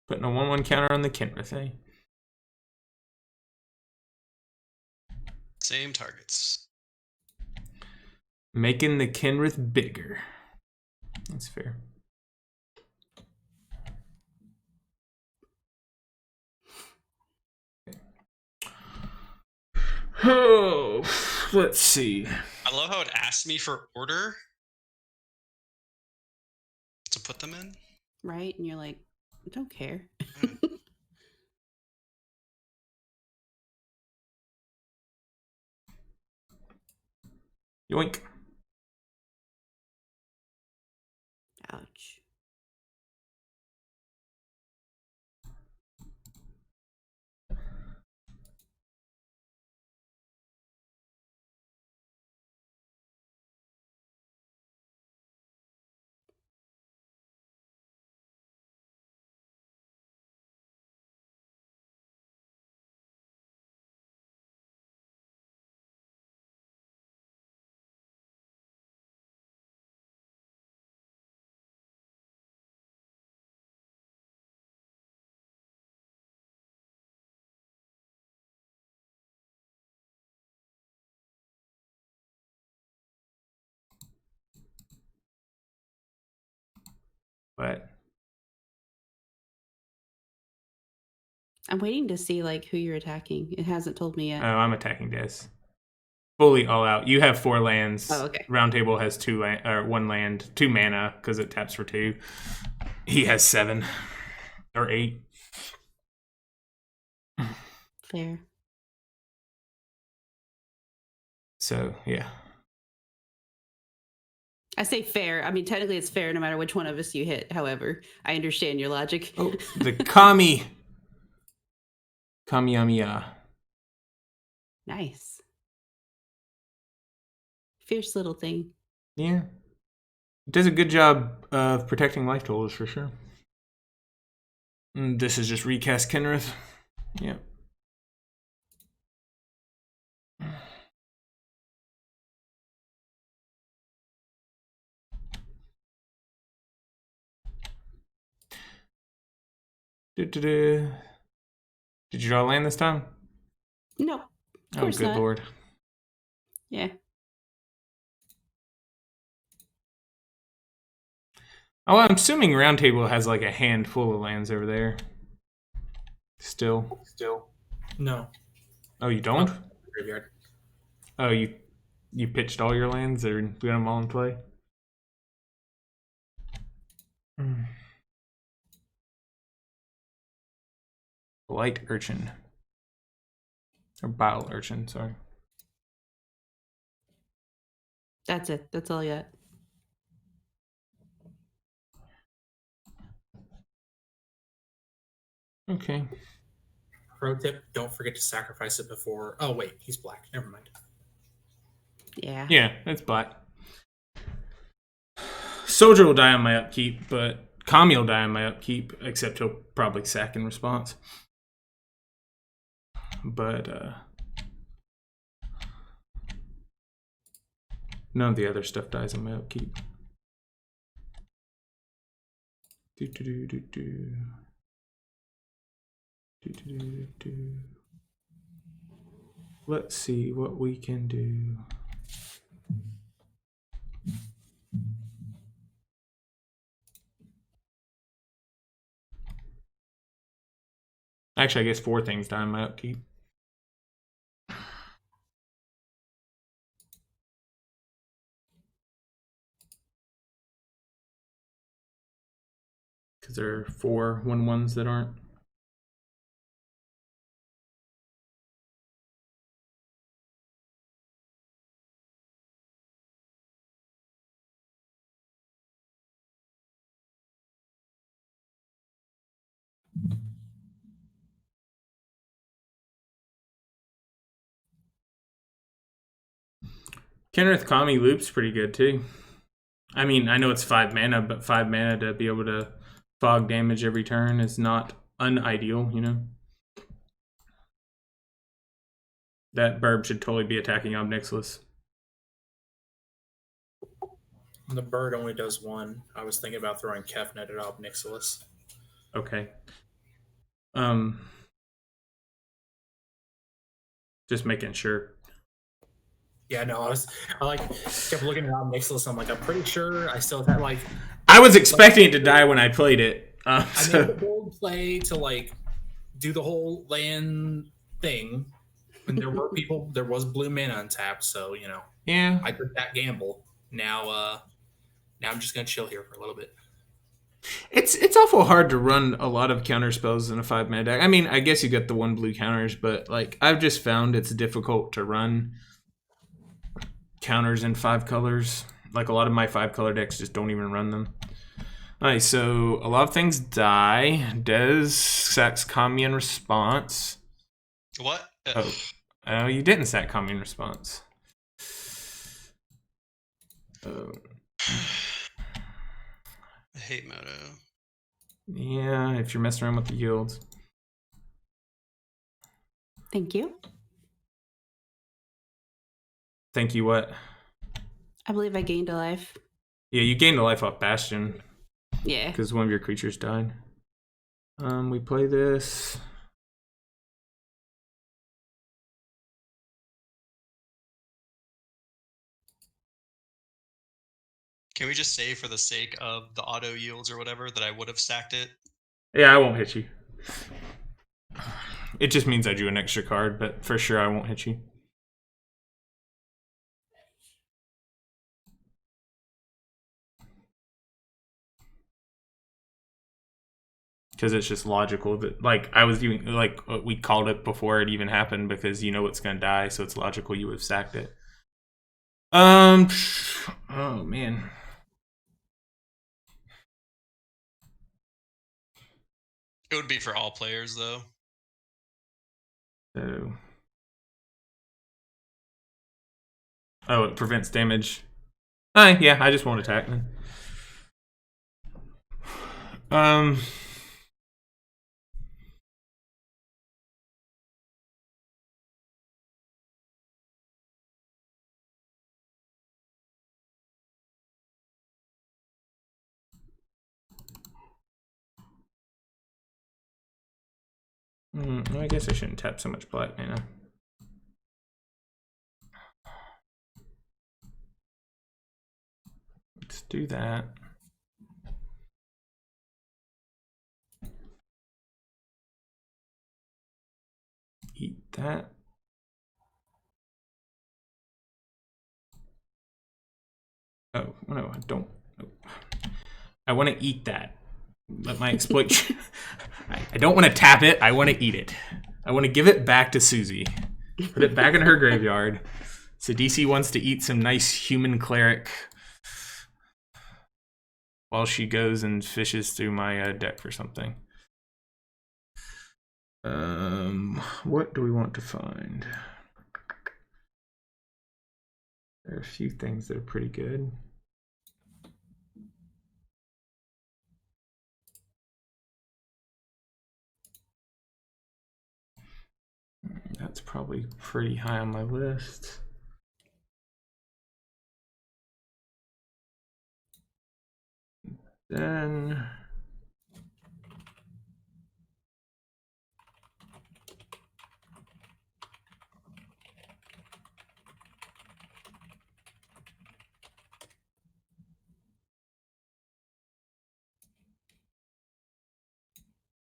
A: Putting a 1/1 counter on the Kenrith, eh?
C: Same targets.
A: Making the Kenrith bigger. That's fair. Oh, let's see.
C: I love how it asked me for order to put them in.
D: Right? And you're like, I don't care.
A: Yoink.
D: Ouch.
A: But
D: I'm waiting to see like who you're attacking. It hasn't told me yet.
A: I'm attacking Des. Fully all out. You have 4 lands.
D: Oh, okay.
A: Round Table has 1 land, 2 mana because it taps for 2. He has 7 or 8.
D: Fair.
A: So yeah.
D: I say fair. I mean, technically it's fair no matter which one of us you hit. However, I understand your logic.
A: Oh, the Kamiyamiya.
D: Nice. Fierce little thing.
A: Yeah. It does a good job of protecting life totals for sure. And this is just recast Kenrith. Yeah. Did you draw land this time?
D: No, of course
A: good
D: not.
A: lord.
D: Yeah.
A: Oh, I'm assuming Round Table has like a handful of lands over there. Still.
B: No.
A: Oh, you don't?
B: Graveyard.
A: Oh, you pitched all your lands or got them all in play? Blight Urchin. Or Bile Urchin, sorry.
D: That's it. That's all I got.
A: Okay.
B: Pro tip: don't forget to sacrifice it before. Oh wait, he's black. Never mind.
D: Yeah.
A: Yeah, it's black. Soldier will die on my upkeep, but Kami will die on my upkeep, except he'll probably sack in response. But none of the other stuff dies on my upkeep. Let's see what we can do. Actually, I guess 4 things die on my upkeep. Because there are 4 1/1s that aren't. Kenrith Kami loops pretty good too. I mean, I know it's 5 mana, but 5 mana to be able to fog damage every turn is not unideal, you know? That Burb should totally be attacking Ob Nixilis.
B: The bird only does 1. I was thinking about throwing Kefnet at Ob Nixilis.
A: Okay. Just making sure.
B: Yeah, no, I kept looking at Ob Nixilis. I'm like, I'm pretty sure I still had like.
A: I was expecting it to die when I played it.
B: I made a bold play to like do the whole land thing, and there was blue mana untapped, so you know.
A: Yeah.
B: I took that gamble. Now I'm just gonna chill here for a little bit.
A: It's awful hard to run a lot of counter spells in a 5 mana deck. I mean, I guess you get the 1 blue counters, but like I've just found it's difficult to run counters in 5 colors. Like a lot of my 5 color decks just don't even run them. Alright, so a lot of things die. Des sacks Kami in response.
C: What?
A: Oh, you didn't sack Kami in response.
C: I hate Moto.
A: Yeah, if you're messing around with the yields.
D: Thank you.
A: Thank you what?
D: I believe I gained a life.
A: Yeah, you gained a life off Bastion.
D: Yeah.
A: Because one of your creatures died. We play this.
C: Can we just say, for the sake of the auto yields or whatever, that I would have sacked it?
A: Yeah, I won't hit you. It just means I drew an extra card, but for sure I won't hit you. Because it's just logical that, like, I was doing, like, we called it before it even happened because you know it's going to die, so it's logical you would have sacked it. Oh, man.
C: It would be for all players, though.
A: So. Oh, it prevents damage. Yeah, I just won't attack then. I guess I shouldn't tap so much black mana. Let's do that. Eat that. Oh, no, I don't. Oh. I want to eat that. Let my exploit. I don't want to tap it. I want to eat it. I want to give it back to Susie. Put it back in her graveyard. So DC wants to eat some nice human cleric while she goes and fishes through my deck for something. What do we want to find? There are a few things that are pretty good. That's probably pretty high on my list. Then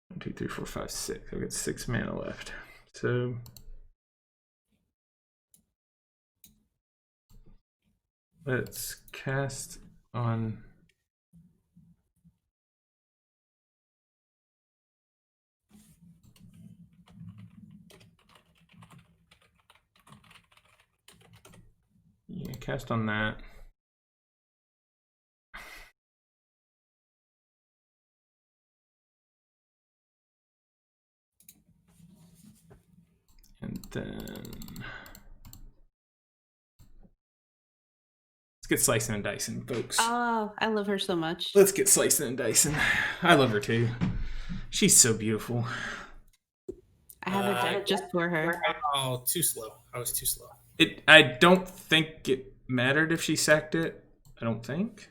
A: one, two, three, four, five, six. I've got 6 mana left. So let's cast on cast on that. And then let's get slicing and dicing, folks.
D: Oh, I love her so much.
A: Let's get slicing and dicing. I love her too. She's so beautiful.
D: I have a deck just for her.
B: Oh, too slow. I was too slow.
A: I don't think it mattered if she sacked it. I don't think.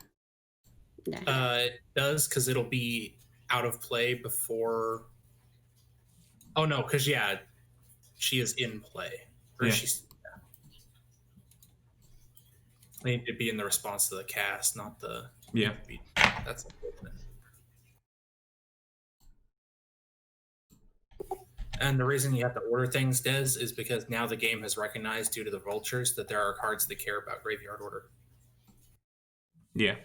B: It does, because it'll be out of play before. Oh no, because yeah, she is in play. Or
A: Yeah.
B: she's. They need to be in the response to the cast, not the.
A: Yeah.
B: That's unfortunate. And the reason you have to order things, Des, is because now the game has recognized, due to the vultures, that there are cards that care about graveyard order.
A: Yeah.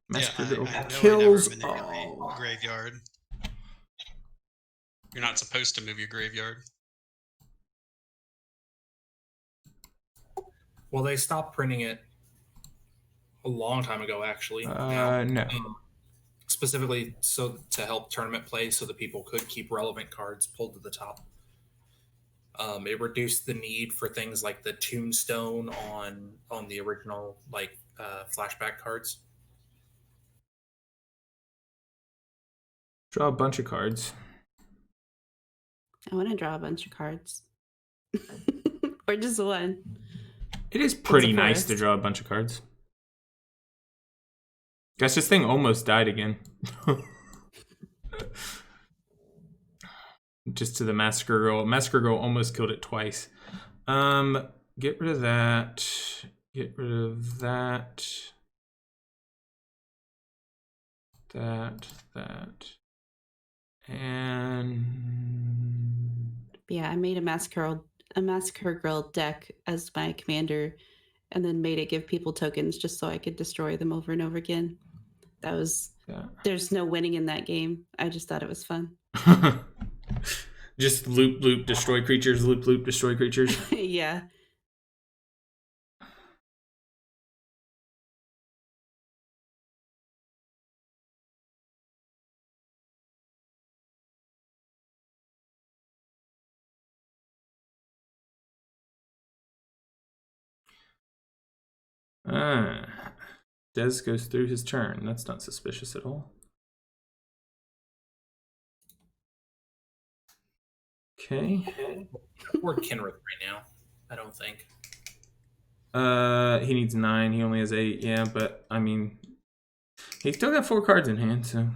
A: Master Girl kills all.
C: Graveyard. You're not supposed to move your graveyard.
B: Well, they stopped printing it a long time ago, actually.
A: No.
B: Specifically so to help tournament play, so that people could keep relevant cards pulled to the top. It reduced the need for things like the tombstone on the original flashback cards.
A: Draw a bunch of cards.
D: I want to draw a bunch of cards. Or just one.
A: It is pretty nice to draw a bunch of cards. Guess this thing almost died again. Just to the Massacre Girl. Massacre Girl almost killed it twice. get rid of that. Get rid of that. That. And
D: yeah, I made a Massacre Girl deck as my commander, and then made it give people tokens just so I could destroy them over and over again. That was there's no winning in that game. I just thought it was fun.
A: Just loop, destroy creatures, loop, destroy creatures.
D: Yeah.
A: Des goes through his turn. That's not suspicious at all. Okay.
B: Or Kenrith right now, I don't think.
A: He needs 9. He only has 8. Yeah, but I mean, he's still got 4 cards in hand, so.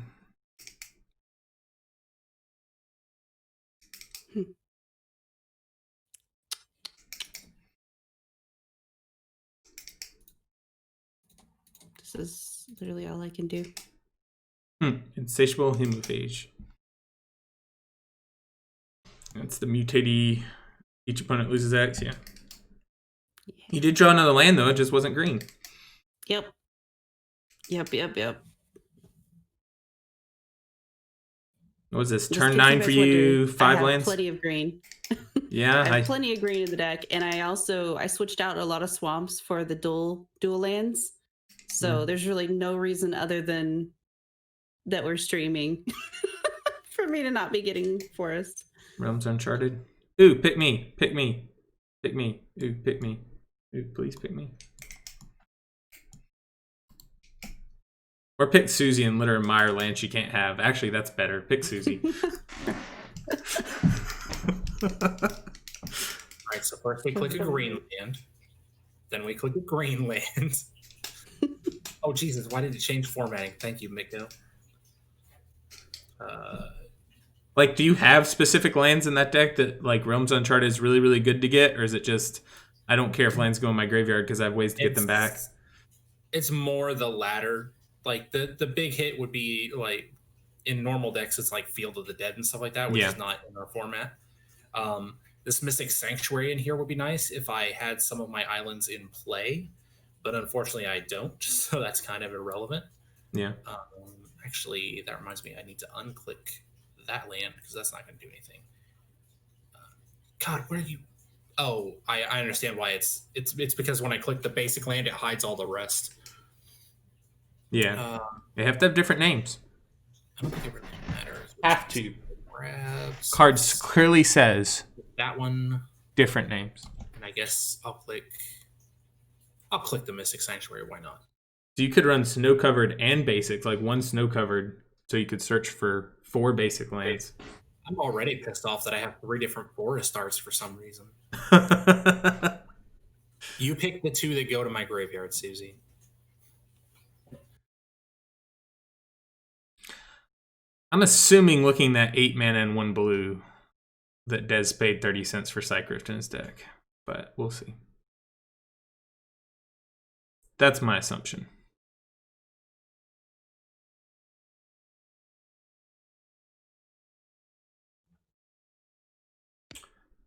D: This is literally all I can do.
A: Insatiable Hemophage. That's the mutatey. Each opponent loses X, yeah. He did draw another land, though. It just wasn't green.
D: Yep.
A: What was this? Turn 9 for you, 5 lands?
D: Plenty of green.
A: Yeah.
D: I have plenty of green in the deck, and I switched out a lot of swamps for the dual lands. So there's really no reason other than that we're streaming for me to not be getting forest.
A: Realms Uncharted. Ooh, pick me. Ooh, pick me. Ooh, please pick me. Or pick Susie and let her admire land she can't have. Actually, that's better. Pick Susie.
B: Alright, so first we click a green land. Then we click a green land. Oh, Jesus, why did it change formatting? Thank you, Mikko.
A: Like, do you have specific lands in that deck that, like, Realms Uncharted is really, really good to get? Or is it just, I don't care if lands go in my graveyard because I have ways to get them back?
B: It's more the latter. Like, the big hit would be, like, in normal decks, it's like Field of the Dead and stuff like that, which is not in our format. This Mystic Sanctuary in here would be nice if I had some of my islands in play. But unfortunately, I don't, so that's kind of irrelevant.
A: Yeah.
B: Actually, that reminds me, I need to unclick that land because that's not going to do anything. God, where are you? Oh, I understand why it's because when I click the basic land, it hides all the rest.
A: Yeah. They have to have different names.
B: I don't think it really matters.
A: Have to.
B: Grabs.
A: Cards clearly says
B: that one.
A: Different names.
B: And I guess I'll click the Mystic Sanctuary. Why not?
A: So you could run snow covered and basic, like one snow covered, so you could search for 4 basic lands.
B: I'm already pissed off that I have 3 different forest stars for some reason. You pick the 2 that go to my graveyard, Susie.
A: I'm assuming, looking at 8 mana and 1 blue, that Des paid 30 cents for Cycrift in his deck, but we'll see. That's my assumption.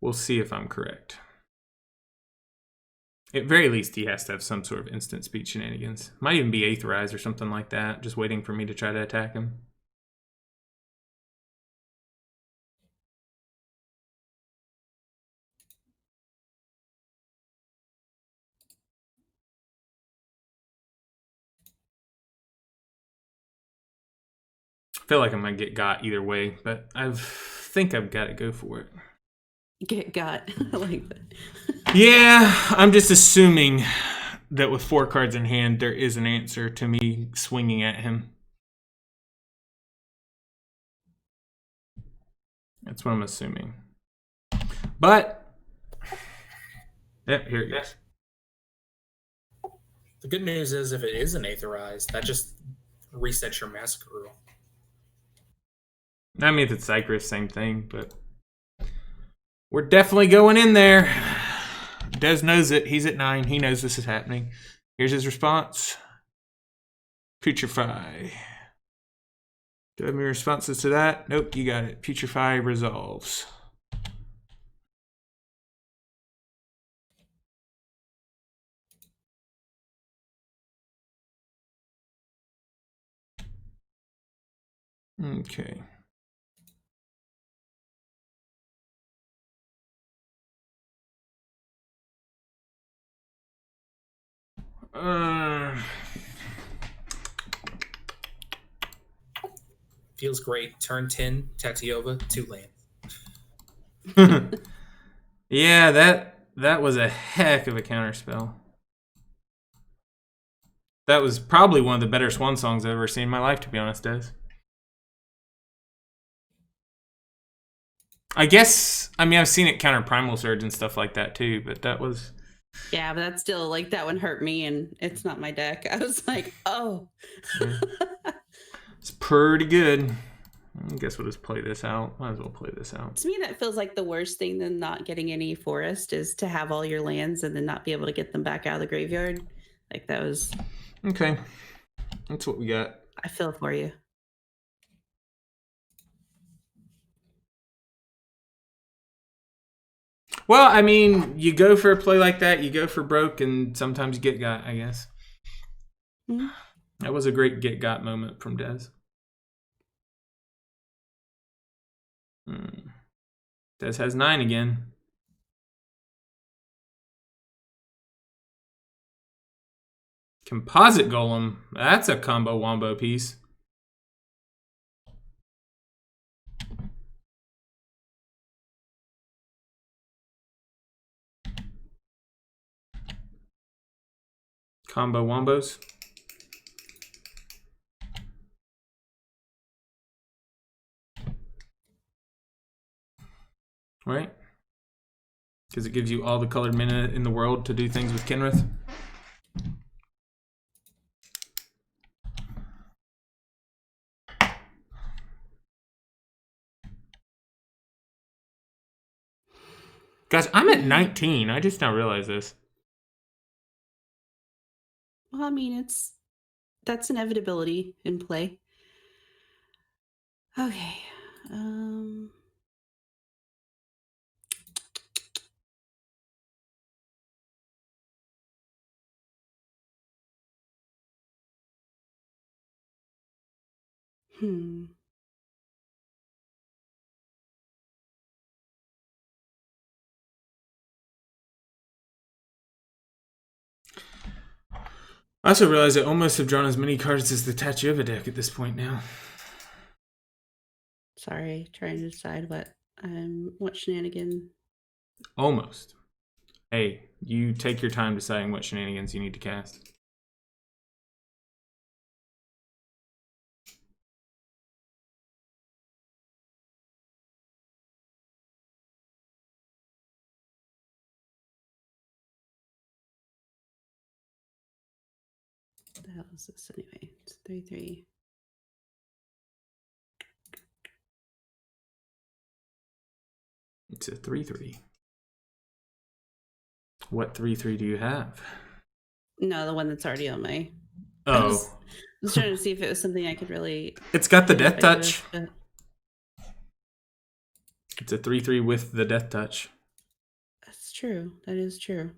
A: We'll see if I'm correct. At very least, he has to have some sort of instant speed shenanigans. Might even be Aetherize or something like that, just waiting for me to try to attack him. I feel like I might get got either way, but I think I've got to go for it.
D: Get got. I like that.
A: Yeah, I'm just assuming that with 4 cards in hand, there is an answer to me swinging at him. That's what I'm assuming. But, yeah, here it goes.
B: The good news is if it is an Aetherize, that just resets your Massacre rule.
A: I mean, if it's Cycris, same thing, but we're definitely going in there. Des knows it. He's at 9. He knows this is happening. Here's his response. Putrefy. Do I have any responses to that? Nope, you got it. Putrefy resolves. Okay.
B: Feels great. Turn 10, Tatiova, 2 land.
A: Yeah, that was a heck of a counterspell. That was probably one of the better Swan songs I've ever seen in my life, to be honest, Des. I guess, I mean, I've seen it counter Primal Surge and stuff like that too, but that was...
D: Yeah, but that's still, like, that one hurt me, and it's not my deck. I was like, oh.
A: Yeah. It's pretty good. I guess we'll just play this out. Might as well play this out.
D: To me, that feels like the worst thing than not getting any forest is to have all your lands and then not be able to get them back out of the graveyard. Like, that was...
A: Okay. That's what we got.
D: I feel for you.
A: Well, I mean, you go for a play like that, you go for broke, and sometimes you get got, I guess.
D: Mm-hmm.
A: That was a great get got moment from Des. Des has 9 again. Composite Golem. That's a combo wombo piece. Combo wombos. Right? Because it gives you all the colored mana in the world to do things with Kenrith. Guys, I'm at 19. I just now realized this.
D: Well, I mean, that's inevitability in play. Okay.
A: I also realize I almost have drawn as many cards as the Tatiova deck at this point now.
D: Sorry, trying to decide what shenanigan.
A: Almost. Hey, you take your time deciding what shenanigans you need to cast.
D: What the hell is this anyway? It's 3/3.
A: It's a 3/3. What 3/3 do you have?
D: No, the one that's already on my...
A: Oh.
D: I was trying to see if it was something I could really...
A: It's got the Death
D: identify
A: Touch.
D: with,
A: It's a 3/3 with the Death Touch.
D: That's true. That is true.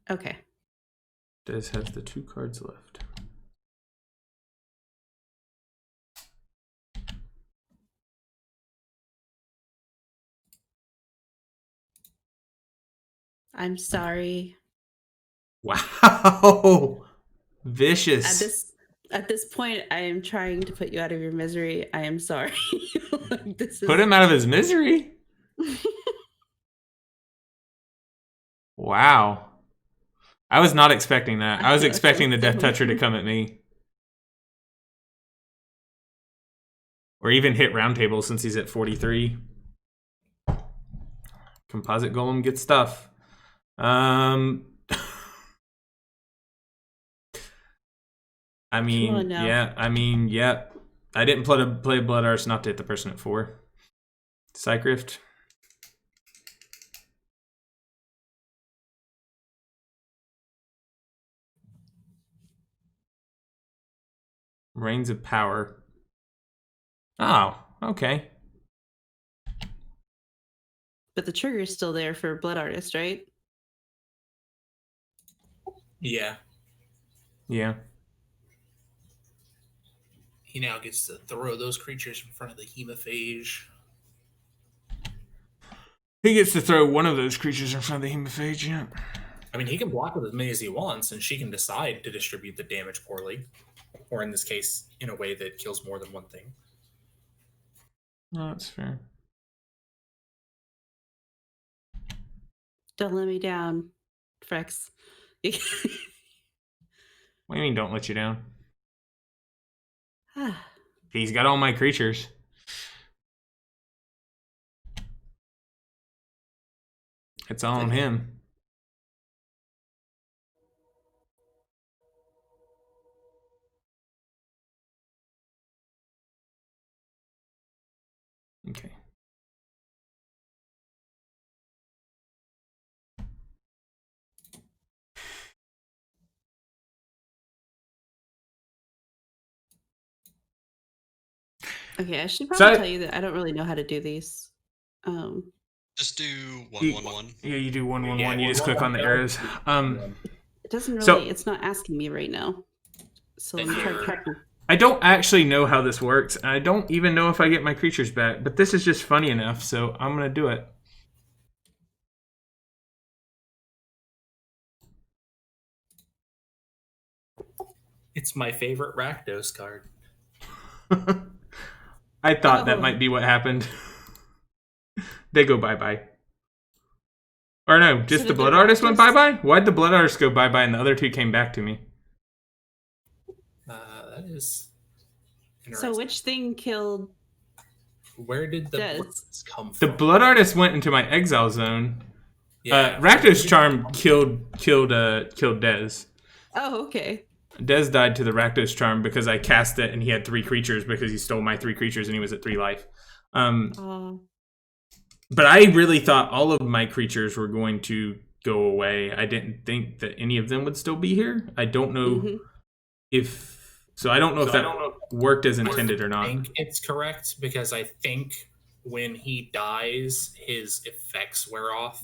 D: Okay.
A: Des has the 2 cards left.
D: I'm sorry.
A: Wow. Vicious.
D: At this point, I am trying to put you out of your misery. I am sorry.
A: Put him out of his misery? Wow. I was not expecting that. I was expecting the Death Toucher to come at me. Or even hit Roundtable since he's at 43. Composite Golem gets stuff. I mean, yeah. I mean, yeah. I didn't play Blood Arts not to hit the person at 4. Psych Rift. Reigns of Power. Oh, okay.
D: But the trigger's still there for Blood Artist, right?
B: Yeah.
A: Yeah.
B: He now gets to throw those creatures in front of the Hemophage.
A: He gets to throw one of those creatures in front of the Hemophage, yeah.
B: I mean, he can block with as many as he wants, and she can decide to distribute the damage poorly. Or in this case, in a way that kills more than one thing.
A: No, that's fair.
D: Don't let me down, Frex.
A: What do you mean, don't let you down? He's got all my creatures. It's all on him. Okay.
D: Okay, I should probably tell you that I don't really know how to do these.
C: Just do 1-1-1.
A: Yeah, you do 1-1-1.
B: Yeah,
A: You just click on the arrows.
D: It doesn't really. It's not asking me right now. So let me try practice.
A: I don't actually know how this works. And I don't even know if I get my creatures back. But this is just funny enough, so I'm gonna do it.
B: It's my favorite Rakdos card.
A: I thought that might be what happened. They go bye-bye. Or no, just the Blood Artist went bye-bye? Why'd the Blood Artist go bye-bye and the other two came back to me?
B: That is
D: So which thing killed...
B: Where did the Bloods come
A: The
B: from?
A: Blood Artist went into my exile zone.
B: Yeah.
A: Rakdos Charm killed Dez.
D: Oh, okay.
A: Dez died to the Rakdos Charm because I cast it and he had 3 creatures because he stole my 3 creatures and he was at 3 life. But I really thought all of my creatures were going to go away. I didn't think that any of them would still be here. I don't know if that worked as intended or not.
B: I think it's correct because I think when he dies, his effects wear off,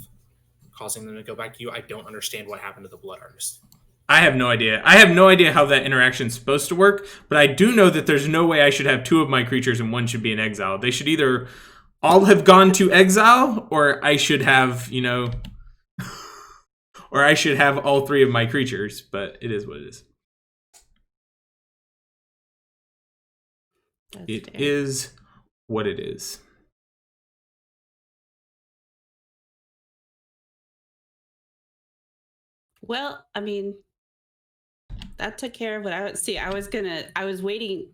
B: causing them to go back to you. I don't understand what happened to the Blood Artist.
A: I have no idea. I have no idea how that interaction's supposed to work, but I do know that there's no way I should have 2 of my creatures and 1 should be in exile. They should either all have gone to exile, or I should have, or I should have all 3 of my creatures, but it is what it is. It is what it is.
D: Well, I mean, that took care of what I would see. I was waiting.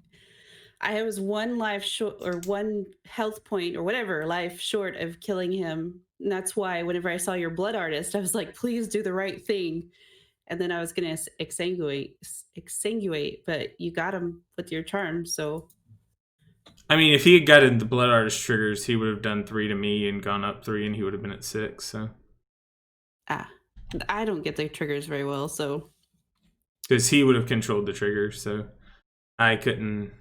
D: I was 1 life short, or 1 health point, or whatever life short of killing him. And that's why whenever I saw your Blood Artist, I was like, please do the right thing. And then I was going to exsanguate, but you got him with your charm, so.
A: I mean, if he had gotten the Blood Artist triggers, he would have done 3 to me and gone up 3, and he would have been at 6, so.
D: I don't get the triggers very well, so.
A: Because he would have controlled the triggers, so I couldn't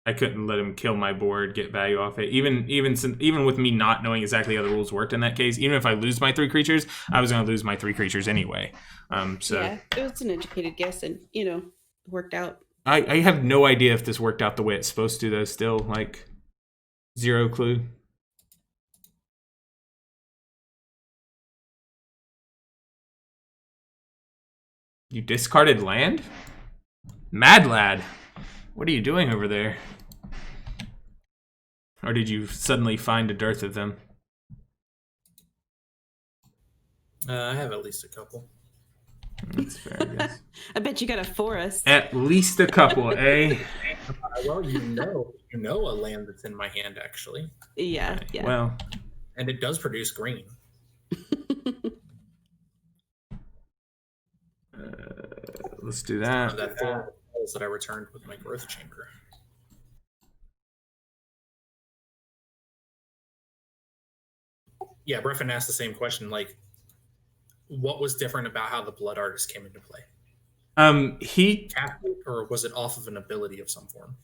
A: let him kill my board, get value off it. Even with me not knowing exactly how the rules worked in that case, even if I lose my 3 creatures, I was going to lose my 3 creatures anyway. Yeah,
D: it was an educated guess, and worked out.
A: I have no idea if this worked out the way it's supposed to, though. Still, like, 0 clue. You discarded land? Mad Lad, what are you doing over there? Or did you suddenly find a dearth of them?
B: I have at least a couple.
A: That's fair, I guess.
D: I bet you got a forest.
A: At least a couple, eh?
B: Well, you know a land that's in my hand, actually.
D: Yeah.
A: Well,
B: and it does produce green.
A: Let's do that.
B: That 4 spells that I returned with my growth chamber. Yeah, Griffin asked the same question. Like, what was different about how the Blood Artist came into play?
A: He
B: Cast it, or was it off of an ability of some form?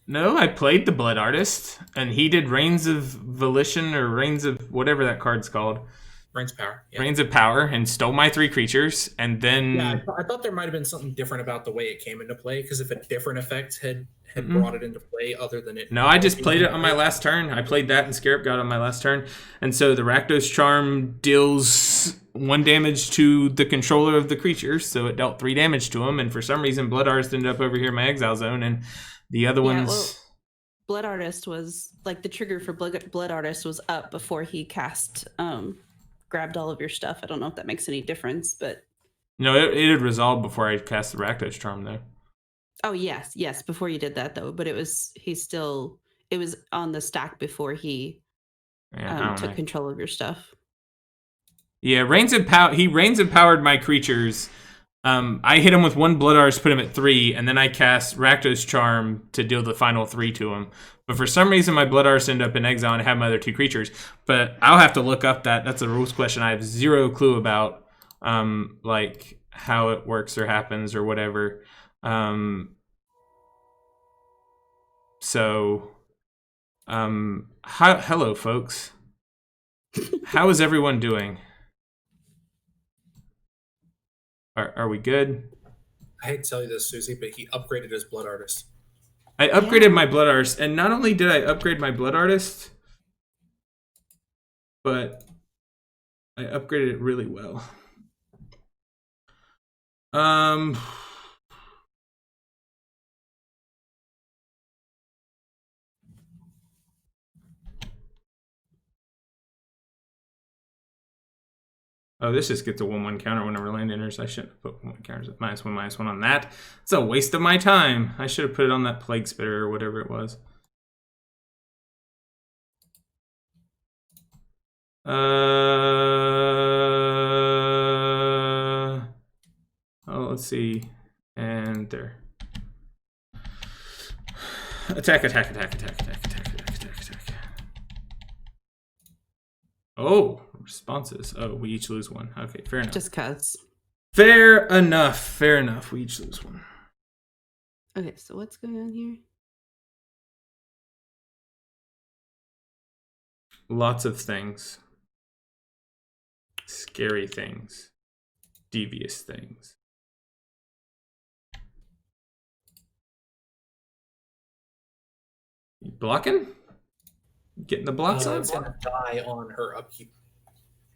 A: No, I played the Blood Artist, and he did Reigns of Volition or Reigns of whatever that card's called.
B: Reigns of Power. Yeah.
A: Reigns of Power, and stole my 3 creatures, and then
B: Yeah, I thought there might have been something different about the way it came into play, because if a different effect had brought it into play other than it.
A: No, I just played it on my last turn. I played that and Scarab God on my last turn, and so the Rakdos Charm deals 1 damage to the controller of the creature, so it dealt 3 damage to him, and for some reason Blood Artist ended up over here in my exile zone, and the other ones.
D: Well, Blood Artist was like the trigger for Blood Artist was up before he grabbed all of your stuff. I don't know if that makes any difference, but
A: No, it had resolved before I cast the Rakdos Charm, though.
D: Oh yes, before you did that though, but it was on the stack before he took control of your stuff.
A: Yeah, he Reigns Empowered my creatures. I hit him with 1 Blood Artist, put him at 3, and then I cast Rakdos Charm to deal the final 3 to him. But for some reason, my Blood Artist ended up in exile and I have my other 2 creatures. But I'll have to look up that. That's a rules question I have 0 clue about, like how it works or happens or whatever. Hello, folks. How is everyone doing? Are we good?
B: I hate to tell you this, Susie, but he upgraded his Blood Artist.
A: I upgraded my Blood Artist, and not only did I upgrade my Blood Artist, but I upgraded it really well. Oh, this just gets a 1/1 counter whenever land enters. I shouldn't have put 1/1 counters at -1/-1 on that. It's a waste of my time. I should have put it on that Plague Spitter or whatever it was. Oh, let's see. And there. Attack. Oh, responses. Oh, we each lose 1. Okay, fair enough.
D: Just cuz.
A: Fair enough. We each lose 1.
D: Okay, so what's going on here?
A: Lots of things. Scary things. Devious things. You blocking? Getting the blocks on?
B: It's gonna die on her upkeep.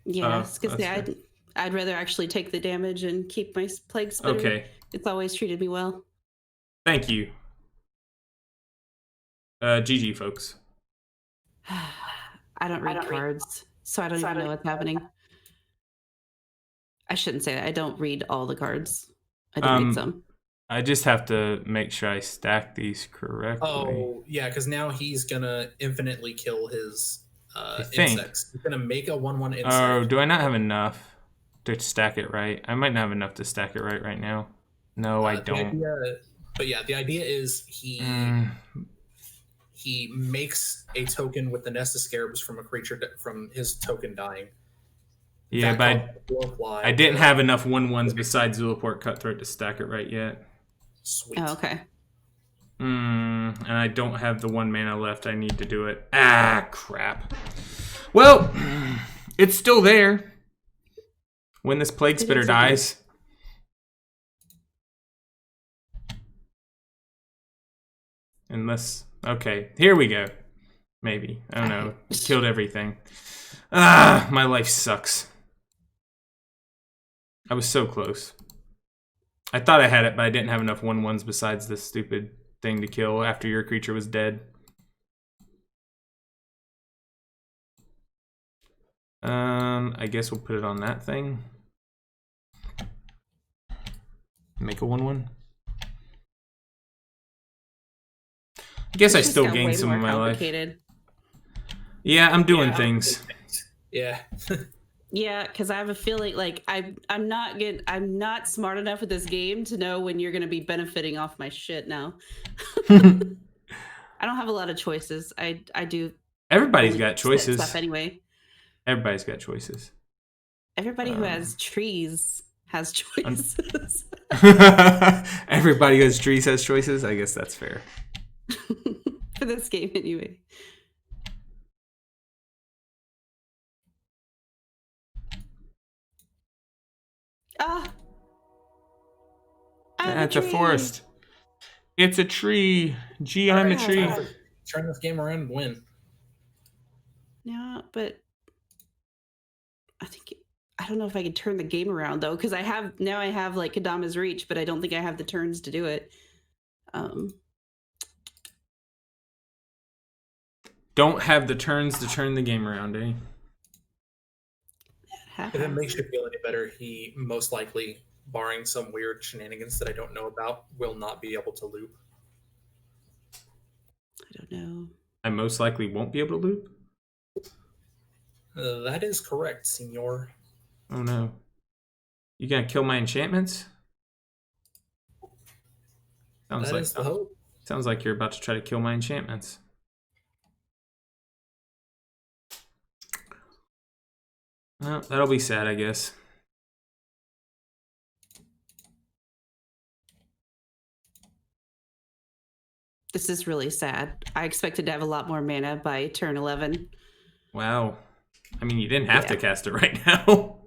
D: Yeah, I was gonna say I'd rather actually take the damage and keep my Plague Spitter.
A: Okay.
D: It's always treated me well.
A: Thank you. GG, folks.
D: I don't read cards, so I don't even know what's happening. I shouldn't say that. I don't read all the cards. I do read some.
A: I just have to make sure I stack these correctly.
B: Oh, yeah, because now he's gonna infinitely kill his insects. He's gonna make a 1/1 insect.
A: Oh, do I not have enough to stack it right? I might not have enough to stack it right now. No, I don't.
B: But yeah, the idea is he makes a token with the Nest of Scarabs from a creature from his token dying.
A: Yeah, but I didn't have enough 1/1s besides Zulaport Cutthroat to stack it right yet.
B: Sweet.
D: Oh, okay.
A: And I don't have the 1 mana left. I need to do it. Ah, crap. Well, it's still there when this Plague Spitter dies. Unless, okay, here we go. Maybe. I don't know. Killed everything. Ah, my life sucks. I was so close. I thought I had it, but I didn't have enough 1/1s besides this stupid thing to kill after your creature was dead. I guess we'll put it on that thing. Make a 1/1. I guess I still gained some of my life. Yeah, I'm doing things.
B: Yeah.
D: Yeah, because I have a feeling like I'm not smart enough with this game to know when you're going to be benefiting off my shit now. I don't have a lot of choices. I do.
A: Everybody's got choices.
D: Stuff anyway.
A: Everybody's got choices.
D: Everybody who has trees has choices.
A: Everybody who has trees has choices. I guess that's fair.
D: For this game, anyway. Ah!
A: That's a forest. It's a tree. Gee, I'm a tree.
B: Turn this game around and win.
D: Yeah, but I don't know if I can turn the game around though, because I have like Kadama's reach, but I don't think I have the turns to do it.
A: Don't have the turns to turn the game around, eh?
B: If it makes you feel any better, he most likely, barring some weird shenanigans that I don't know about, will not be able to loop.
D: I don't know.
A: I most likely won't be able to loop?
B: That is correct, senor.
A: Oh no. You gonna kill my enchantments?
B: Is the hope.
A: Sounds like you're about to try to kill my enchantments. Well, that'll be sad, I guess.
D: This is really sad. I expected to have a lot more mana by turn 11.
A: Wow. I mean, you didn't have to cast it right now.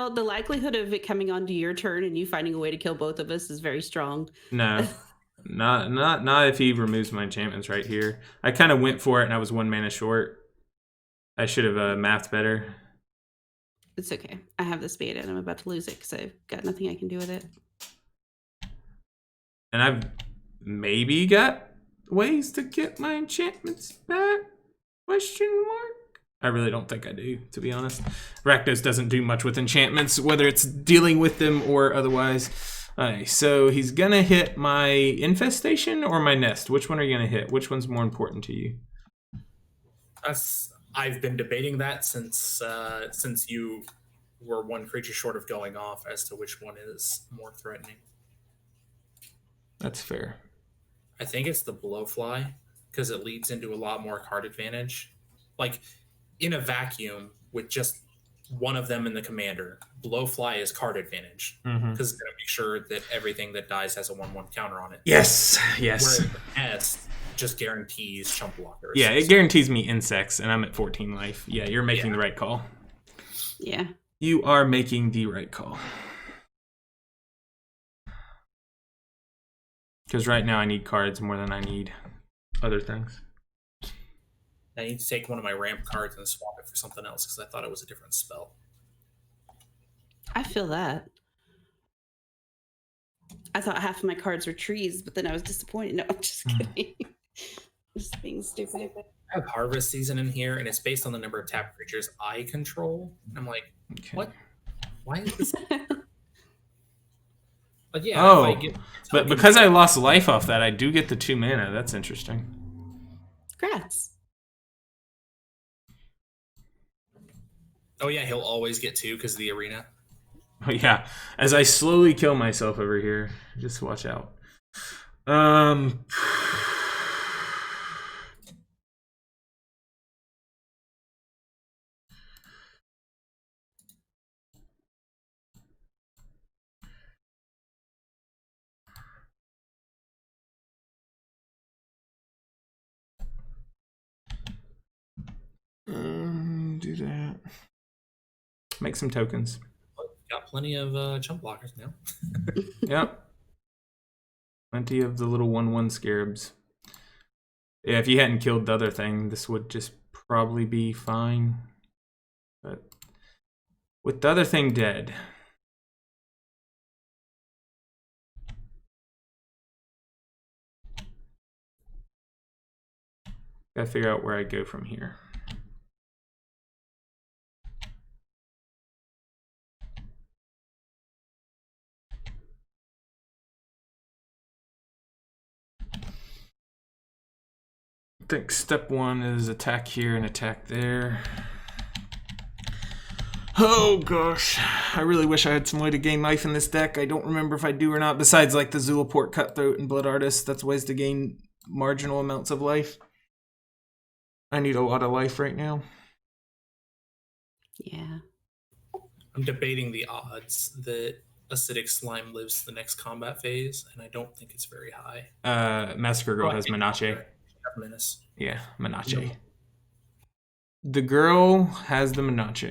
D: The likelihood of it coming onto your turn and you finding a way to kill both of us is very strong.
A: No. Not if he removes my enchantments right here. I kind of went for it and I was 1 mana short. I should have mathed better.
D: It's okay. I have the spade and I'm about to lose it because I've got nothing I can do with it.
A: And I've maybe got ways to get my enchantments back? Question mark? I really don't think I do, to be honest. Rakdos doesn't do much with enchantments, whether it's dealing with them or otherwise. Alright, so he's gonna hit my infestation or my nest. Which one are you gonna hit? Which one's more important to you?
B: I've been debating that since you were 1 creature short of going off as to which one is more threatening.
A: That's fair.
B: I think it's the Blowfly because it leads into a lot more card advantage. Like in a vacuum with just one of them in the commander, Blowfly is card advantage because it's going to make sure that everything that dies has a 1/1 counter on it.
A: Yes.
B: Whereas the nest just guarantees chump blockers.
A: Yeah, it guarantees me insects, and I'm at 14 life. Yeah, you're making the right call.
D: Yeah.
A: You are making the right call. Because right now I need cards more than I need other things.
B: I need to take one of my ramp cards and swap it for something else because I thought it was a different spell.
D: I feel that. I thought half of my cards were trees, but then I was disappointed. No, I'm just kidding. Just being stupid.
B: I have Harvest Season in here, and it's based on the number of tap creatures I control. And I'm like, what? Why is this? But yeah,
A: but because I lost life off that, I do get the 2 mana. That's interesting.
D: Congrats.
B: Oh yeah, he'll always get 2 because of the arena.
A: Oh yeah, as I slowly kill myself over here. Just watch out. Do that. Make some tokens.
B: Got plenty of chump blockers now.
A: Yep. Plenty of the little 1/1 scarabs. Yeah, if you hadn't killed the other thing, this would just probably be fine. But with the other thing dead. Gotta figure out where I go from here. I think step 1 is attack here and attack there. Oh gosh, I really wish I had some way to gain life in this deck. I don't remember if I do or not, besides like the Zulaport, Cutthroat, and Blood Artist. That's ways to gain marginal amounts of life. I need a lot of life right now.
D: Yeah.
B: I'm debating the odds that acidic slime lives the next combat phase, and I don't think it's very high.
A: Massacre Girl has Menace.
B: Menace.
A: Yeah, Menace. No. The girl has the Menace.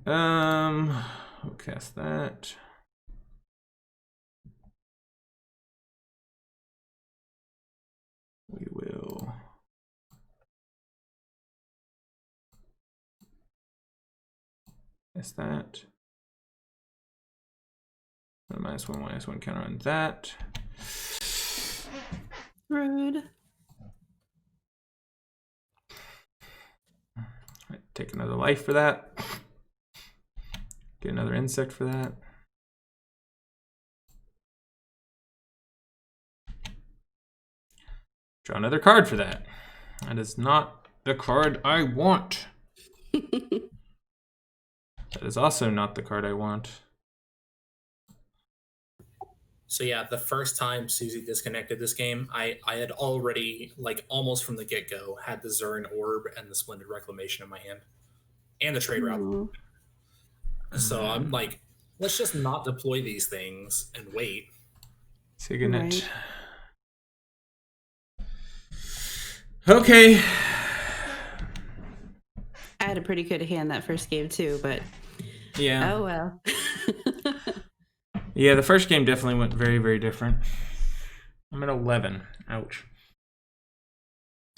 A: We'll cast that. We will cast that. -1/-1 counter on that.
D: Rude.
A: Take another life for that. Get another insect for that. Draw another card for that. That is not the card I want. That is also not the card I want.
B: So yeah, the first time Susie disconnected this game, I had already, like, almost from the get-go, had the Zurin Orb and the Splendid Reclamation in my hand. And the Trade Route. So I'm like, let's just not deploy these things and wait.
A: Signet. Right. Okay.
D: I had a pretty good hand that first game too, but
A: yeah.
D: Oh well.
A: Yeah, the first game definitely went very, very different. I'm at 11. Ouch.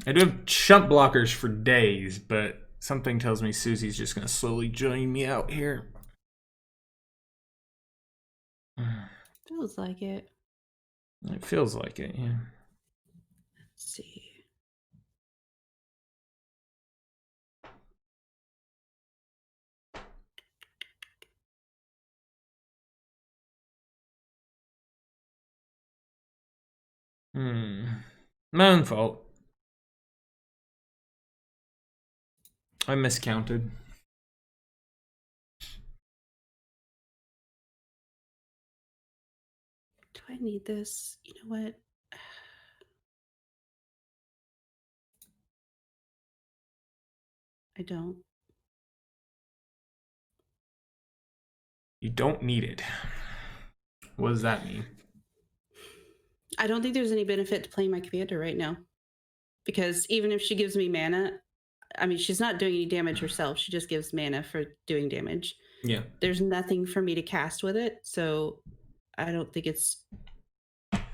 A: I do have chump blockers for days, but something tells me Susie's just going to slowly join me out here.
D: Feels like it.
A: It feels like it, yeah.
D: Let's see.
A: My own fault. I miscounted.
D: Do I need this? You know what? I don't.
A: You don't need it. What does that mean?
D: I don't think there's any benefit to playing my commander right now. Because even if she gives me mana, I mean, she's not doing any damage herself. She just gives mana for doing damage.
A: Yeah.
D: There's nothing for me to cast with it. So I don't think it's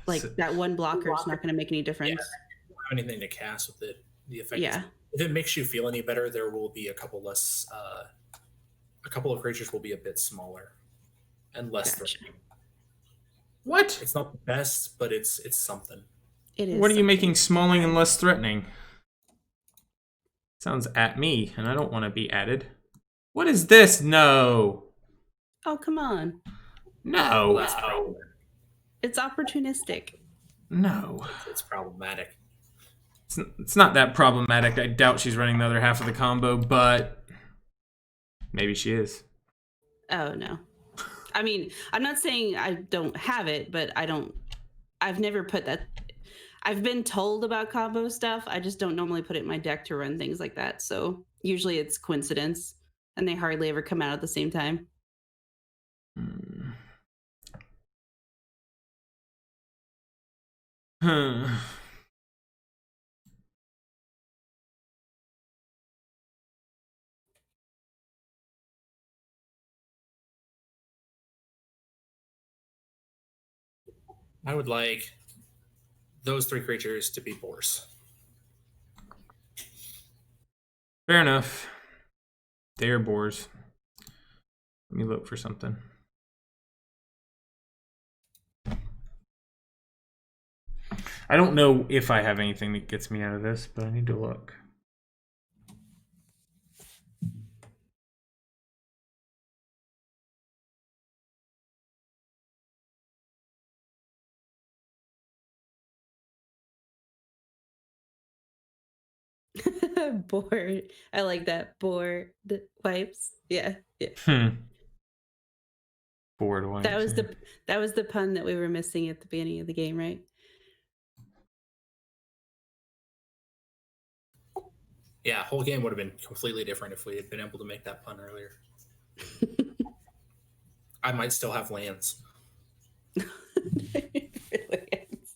D: like that one blocker is not going to make any difference.
B: Yeah, I don't have anything to cast with it. The effect is, if it makes you feel any better, there will be a couple less, a couple of creatures will be a bit smaller and less threatening.
A: What?
B: It's not the best, but it's something.
D: It is.
A: What are you making smalling and less threatening? Sounds at me, and I don't want to be added. What is this? No.
D: Oh, come on.
A: No.
B: Well,
D: it's opportunistic.
A: No.
B: It's problematic.
A: It's not that problematic. I doubt she's running the other half of the combo, but maybe she is.
D: Oh, no. I mean, I'm not saying I don't have it, but I've never put that. I've been told about combo stuff. I just don't normally put it in my deck to run things like that. So usually it's coincidence, and they hardly ever come out at the same time.
B: I would like those three creatures to be boars.
A: Fair enough. They are boars. Let me look for something. I don't know if I have anything that gets me out of this, but I need to look.
D: Board. I like that. Board wipes. Yeah. Yeah.
A: Board wipes.
D: That was the pun that we were missing at the beginning of the game, right?
B: Yeah, whole game would have been completely different if we had been able to make that pun earlier. I might still have lands.
D: It really is.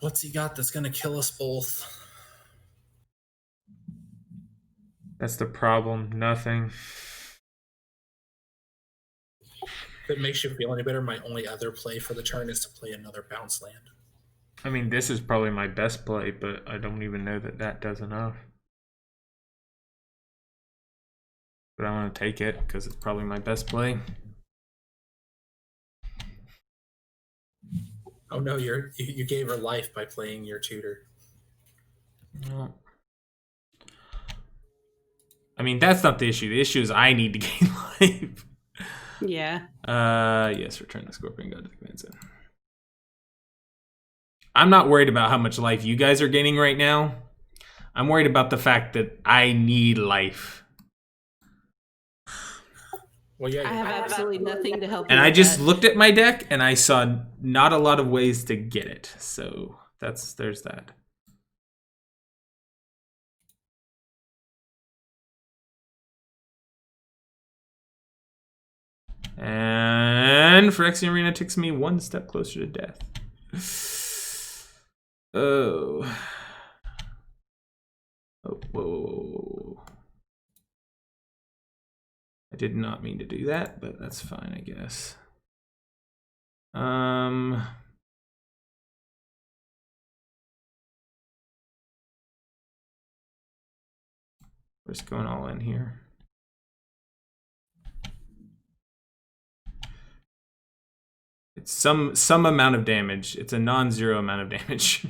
B: What's he got that's going to kill us both?
A: That's the problem. Nothing.
B: If it makes you feel any better, my only other play for the turn is to play another bounce land.
A: I mean, this is probably my best play, but I don't even know that that does enough. But I want to take it because it's probably my best play.
B: Oh no, you gave her life by playing your tutor.
A: No. I mean, that's not the issue. The issue is I need to gain life.
D: Yeah.
A: Yes, return the Scorpion God to the command zone. I'm not worried about how much life you guys are gaining right now. I'm worried about the fact that I need life.
B: Well, yeah,
D: I have absolutely nothing to help you
A: And I
D: with
A: just
D: that.
A: looked at my deck and I saw not a lot of ways to get it. So there's that. And Phyrexian Arena takes me one step closer to death. Oh. Oh, whoa. I did not mean to do that, but that's fine, I guess. We're just going all in here. It's some amount of damage. It's a non-zero amount of damage.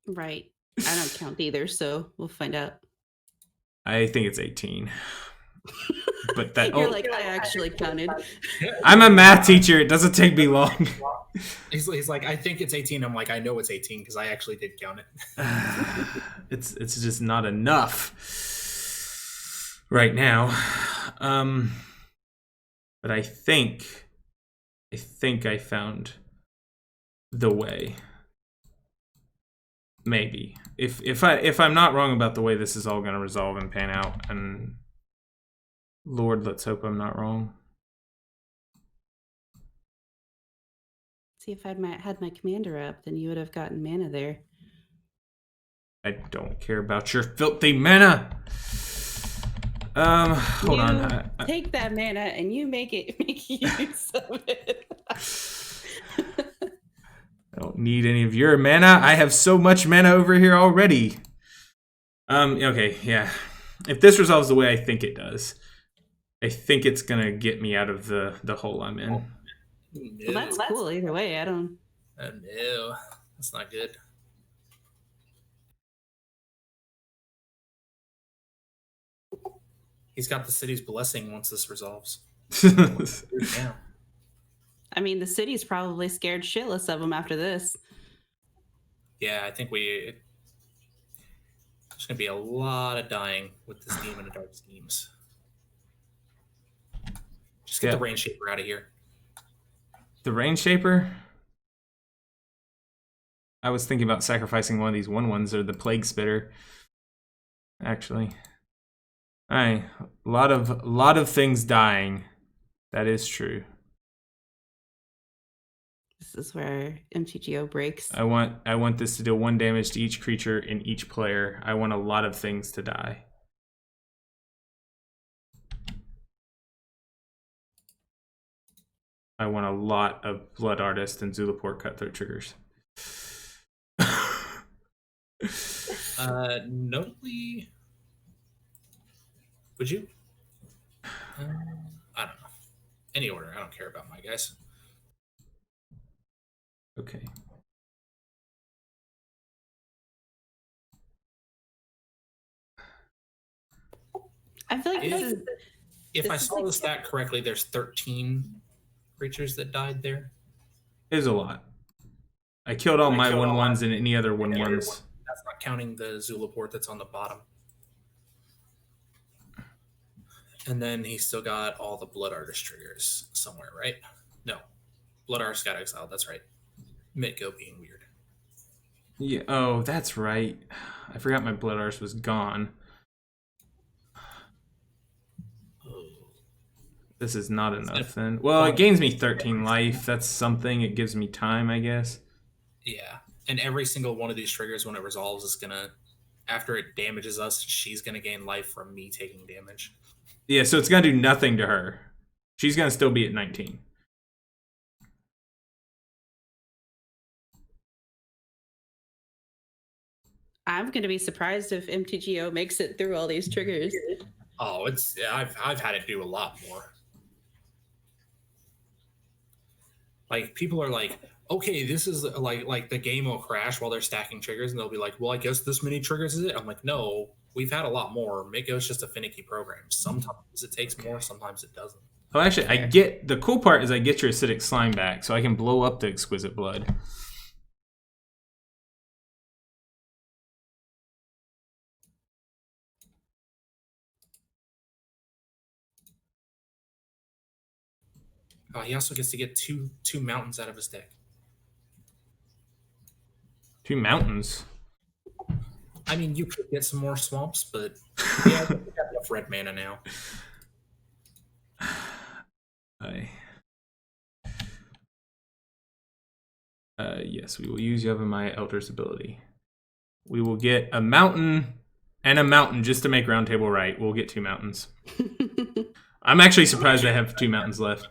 D: Right. I don't count either, so we'll find out.
A: I think it's 18. But that
D: You're like, I actually counted.
A: I'm a math teacher. It doesn't take me long.
B: He's like, I think it's 18. I'm like, I know it's 18 because I actually did count it.
A: It's just not enough right now. But I think I found the way. Maybe. If I'm not wrong about the way this is all going to resolve and pan out, and Lord, let's hope I'm not wrong.
D: See, if I had my commander up, then you would have gotten mana there.
A: I don't care about your filthy mana. Hold on.
D: Take that mana and you make use of it.
A: I don't need any of your mana. I have so much mana over here already. Okay, yeah. If this resolves the way I think it does, I think it's gonna get me out of the hole I'm in.
B: No.
D: Well, that's cool either way. I don't.
B: No, that's not good. He's got the city's blessing once this resolves. Yeah.
D: I mean, the city's probably scared shitless of him after this.
B: Yeah, I think there's going to be a lot of dying with this Demon of Dark Schemes. Just get the Rain Shaper out of here.
A: The Rain Shaper? I was thinking about sacrificing one of these 1/1s or the Plague Spitter. Actually. Alright. A lot of things dying. That is true.
D: This is where MTGO breaks.
A: I want this to deal 1 damage to each creature in each player. I want a lot of things to die. I want a lot of Blood Artist and Zulaport Cutthroat triggers.
B: Notably, would you? I don't know. Any order. I don't care about my guys.
A: Okay.
D: I feel like
B: if I saw the stat correctly, there's 13 creatures that died there.
A: There's a lot. I killed all my 1/1s and any other 1/1s.
B: That's not counting the Zulaport that's on the bottom. And then he's still got all the Blood Artist triggers somewhere, right? No. Blood Artist got exiled, that's right. Mitgo being weird.
A: Yeah. Oh, that's right. I forgot my Blood Arse was gone.
B: Oh.
A: This is not enough then. Well, it gains me 13 life. That's something. It gives me time, I guess.
B: Yeah. And every single one of these triggers, when it resolves, is gonna, after it damages us, she's gonna gain life from me taking damage.
A: Yeah, so it's gonna do nothing to her. She's gonna still be at 19.
D: I'm going to be surprised if MTGO makes it through all these triggers.
B: Oh, I've had it do a lot more. Like, people are like, okay, this is like the game will crash while they're stacking triggers, and they'll be like, well, I guess this many triggers is it? I'm like, no, we've had a lot more. Makeo's just a finicky program. Sometimes it takes more, sometimes it doesn't.
A: Oh, actually, I get the cool part is I get your acidic slime back, so I can blow up the exquisite blood.
B: He also gets to get two mountains out of his deck.
A: 2 mountains.
B: I mean, you could get some more swamps, but yeah, we got enough red mana now.
A: Yes, we will use Yavimaya Elder's ability. We will get a mountain and a mountain just to make Roundtable right. We'll get 2 mountains. I'm actually surprised I have 2 mountains left.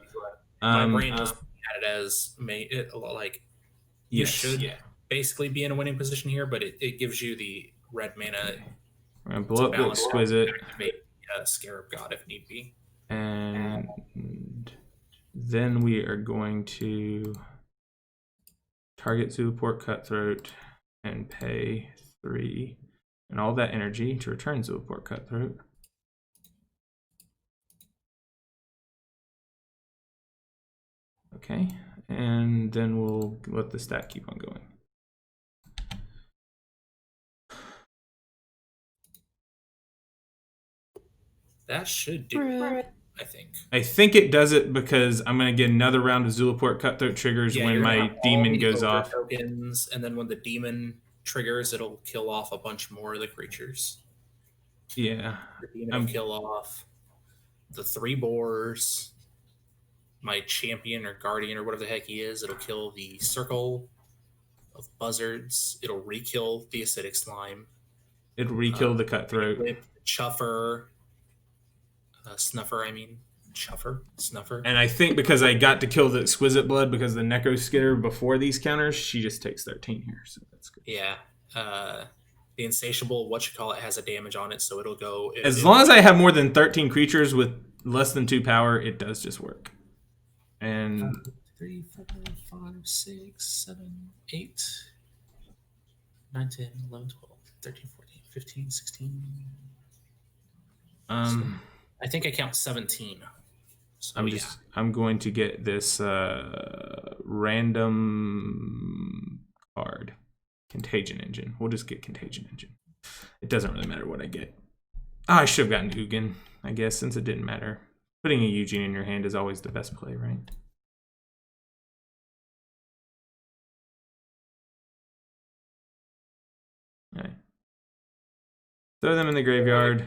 B: My brain was at it as like you
A: Yes.
B: should basically be in a winning position here, but it gives you the red mana.
A: We're gonna blow up the exquisite.
B: Activate Scarab God if need be.
A: And then we are going to target Zulaport Cutthroat and pay 3 and all that energy to return Zulaport Cutthroat. Okay, and then we'll let the stack keep on going.
B: That should do it, I think.
A: I think it does it because I'm going to get another round of Zulaport Cutthroat triggers when my demon goes off.
B: Tokens, and then when the demon triggers, it'll kill off a bunch more of the creatures.
A: Yeah.
B: The demon will kill off the 3 boars. My champion or guardian or whatever the heck he is, it'll kill the circle of buzzards. It'll re-kill the acidic slime.
A: It'll re-kill the cutthroat.
B: Whip, chuffer. Snuffer, I mean. Chuffer? Snuffer.
A: And I think because I got to kill the exquisite blood because the Neko Skitter before these counters, she just takes 13 here, so that's good.
B: Yeah. The insatiable, has a damage on it, so it'll go...
A: As long as I have more than 13 creatures with less than 2 power, it does just work. And
B: 3, 4, 5, 6, 7, 8, 9, 10, 11, 12, 13, 14, 15, 16. I think I count 17. So
A: I'm going to get this random card. Contagion Engine. We'll just get Contagion Engine. It doesn't really matter what I get. Oh, I should have gotten Ugin, I guess, since it didn't matter. Putting a Eugene in your hand is always the best play, right? Alright. Throw them in the graveyard.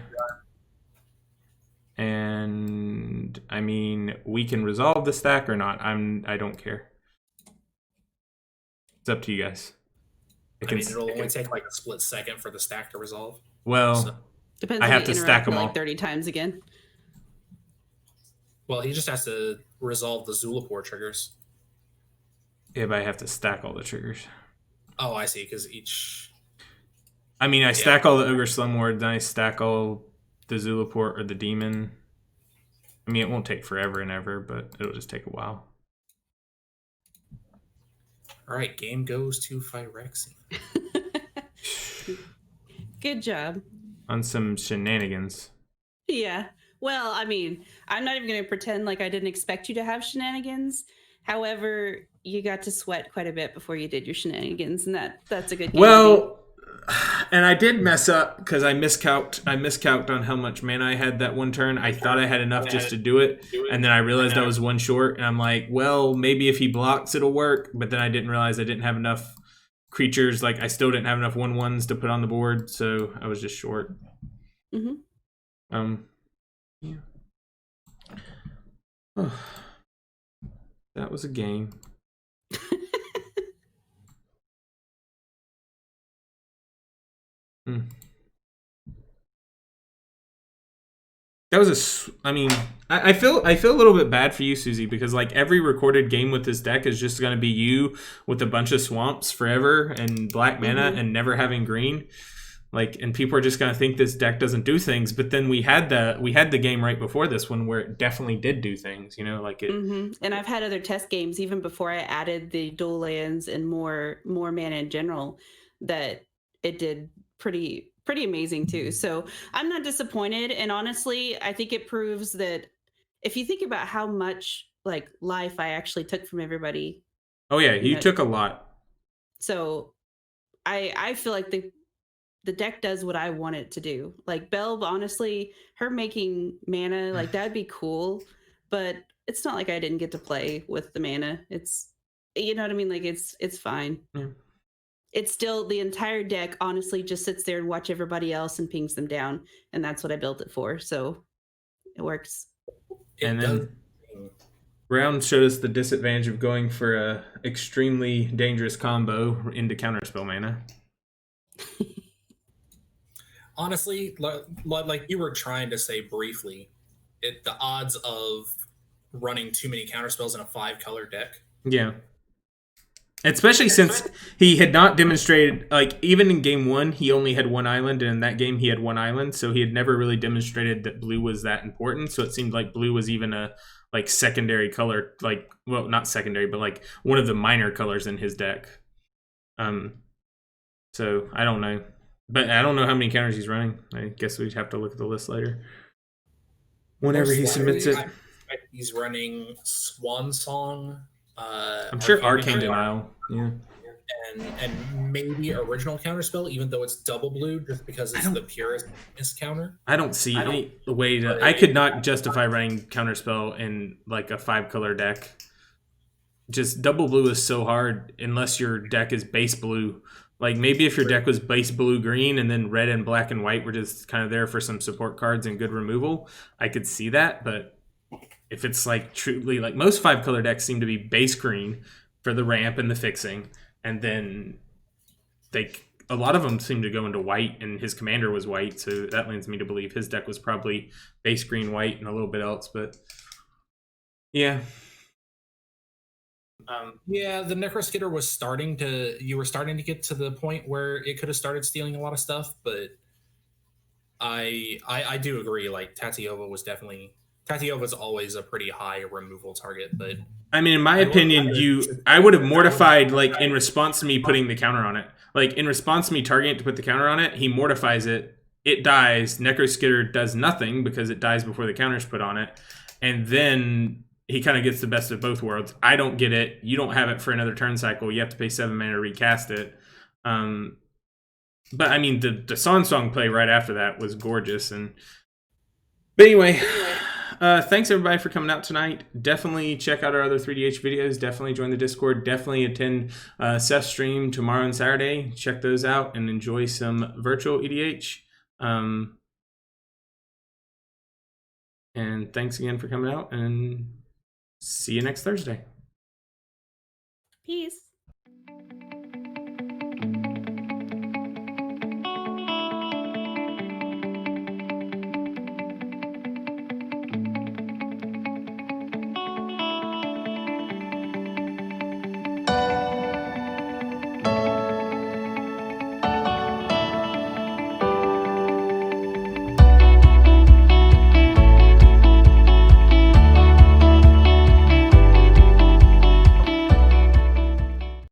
A: And I mean, we can resolve the stack or not. I don't care. It's up to you guys.
B: It'll only take like a split second for the stack to resolve.
A: Well,
D: depends.
A: I have to stack them all
D: like 30 times again.
B: Well, he just has to resolve the Zulaport triggers.
A: Yeah, but I have to stack all the triggers.
B: Oh, I see. Because each.
A: I mean, I stack all the Ogre Slumlord, then I stack all the Zulaport or the Demon. I mean, it won't take forever and ever, but it'll just take a while.
B: All right, game goes to Phyrexian.
D: Good job.
A: On some shenanigans.
D: Yeah. Well, I mean, I'm not even going to pretend like I didn't expect you to have shenanigans. However, you got to sweat quite a bit before you did your shenanigans, and that's a good game.
A: Well, And I did mess up because I miscalced on how much mana I had that one turn. I thought I had enough just to do it, and then I realized I was one short, and I'm like, well, maybe if he blocks, it'll work. But then I didn't realize I didn't have enough creatures. Like, I still didn't have enough 1/1s to put on the board, so I was just short.
D: Mm-hmm.
A: Yeah. Oh, that was a game. That was I mean, I feel a little bit bad for you, Susie, because like every recorded game with this deck is just going to be you with a bunch of swamps forever and black mana and never having green. Like, and people are just going to think this deck doesn't do things. But then we had the game right before this one where it definitely did do things. You know, like it.
D: And I've had other test games even before I added the dual lands and more mana in general that it did pretty amazing too. So I'm not disappointed, and honestly, I think it proves that if you think about how much like life I actually took from everybody.
A: Oh yeah, you took a lot.
D: So I feel like the deck does what I want it to do. Like Belb, honestly, her making mana, like that'd be cool, but it's not like I didn't get to play with the mana. It's, you know what I mean? Like it's fine.
A: Yeah.
D: It's still, the entire deck honestly just sits there and watch everybody else and pings them down, and that's what I built it for. So it works.
A: And then Brown showed us the disadvantage of going for a extremely dangerous combo into counterspell mana.
B: Honestly, like you were trying to say briefly, the odds of running too many counterspells in a 5-color deck.
A: Yeah. Especially since he had not demonstrated, like, even in game 1, he only had 1 island, and in that game he had 1 island, so he had never really demonstrated that blue was that important, so it seemed like blue was even a, like, secondary color, like, well, not secondary, but, like, one of the minor colors in his deck. So, I don't know. But I don't know how many counters he's running. I guess we'd have to look at the list later. Whenever he submits it.
B: He's running Swan Song.
A: I'm sure Arcane Denial. Yeah.
B: And maybe original counterspell, even though it's double blue, just because it's the purest miscounter.
A: I don't see any way to. I could not justify running counterspell in like a 5-color deck. Just double blue is so hard unless your deck is base blue. Like maybe if your deck was base blue green and then red and black and white were just kind of there for some support cards and good removal, I could see that. But if it's like truly, like most 5-color decks seem to be base green for the ramp and the fixing, and then a lot of them seem to go into white, and his commander was white, so that leads me to believe his deck was probably base green, white, and a little bit else. But yeah.
B: Yeah, the Necroskitter was you were starting to get to the point where it could have started stealing a lot of stuff, but I do agree, like Tatiova's always a pretty high removal target, but
A: I mean, in my opinion, I would have mortified, like, in response to me putting the counter on it. Like, in response to me targeting it to put the counter on it, he mortifies it, it dies, Necroskitter does nothing because it dies before the counter's put on it, and then he kind of gets the best of both worlds. I don't get it. You don't have it for another turn cycle. You have to pay 7 mana to recast it. But I mean, the Song play right after that was gorgeous. But anyway, thanks everybody for coming out tonight. Definitely check out our other 3DH videos. Definitely join the Discord. Definitely attend Seth's stream tomorrow and Saturday. Check those out and enjoy some virtual EDH. And thanks again for coming out, and see you next Thursday.
D: Peace.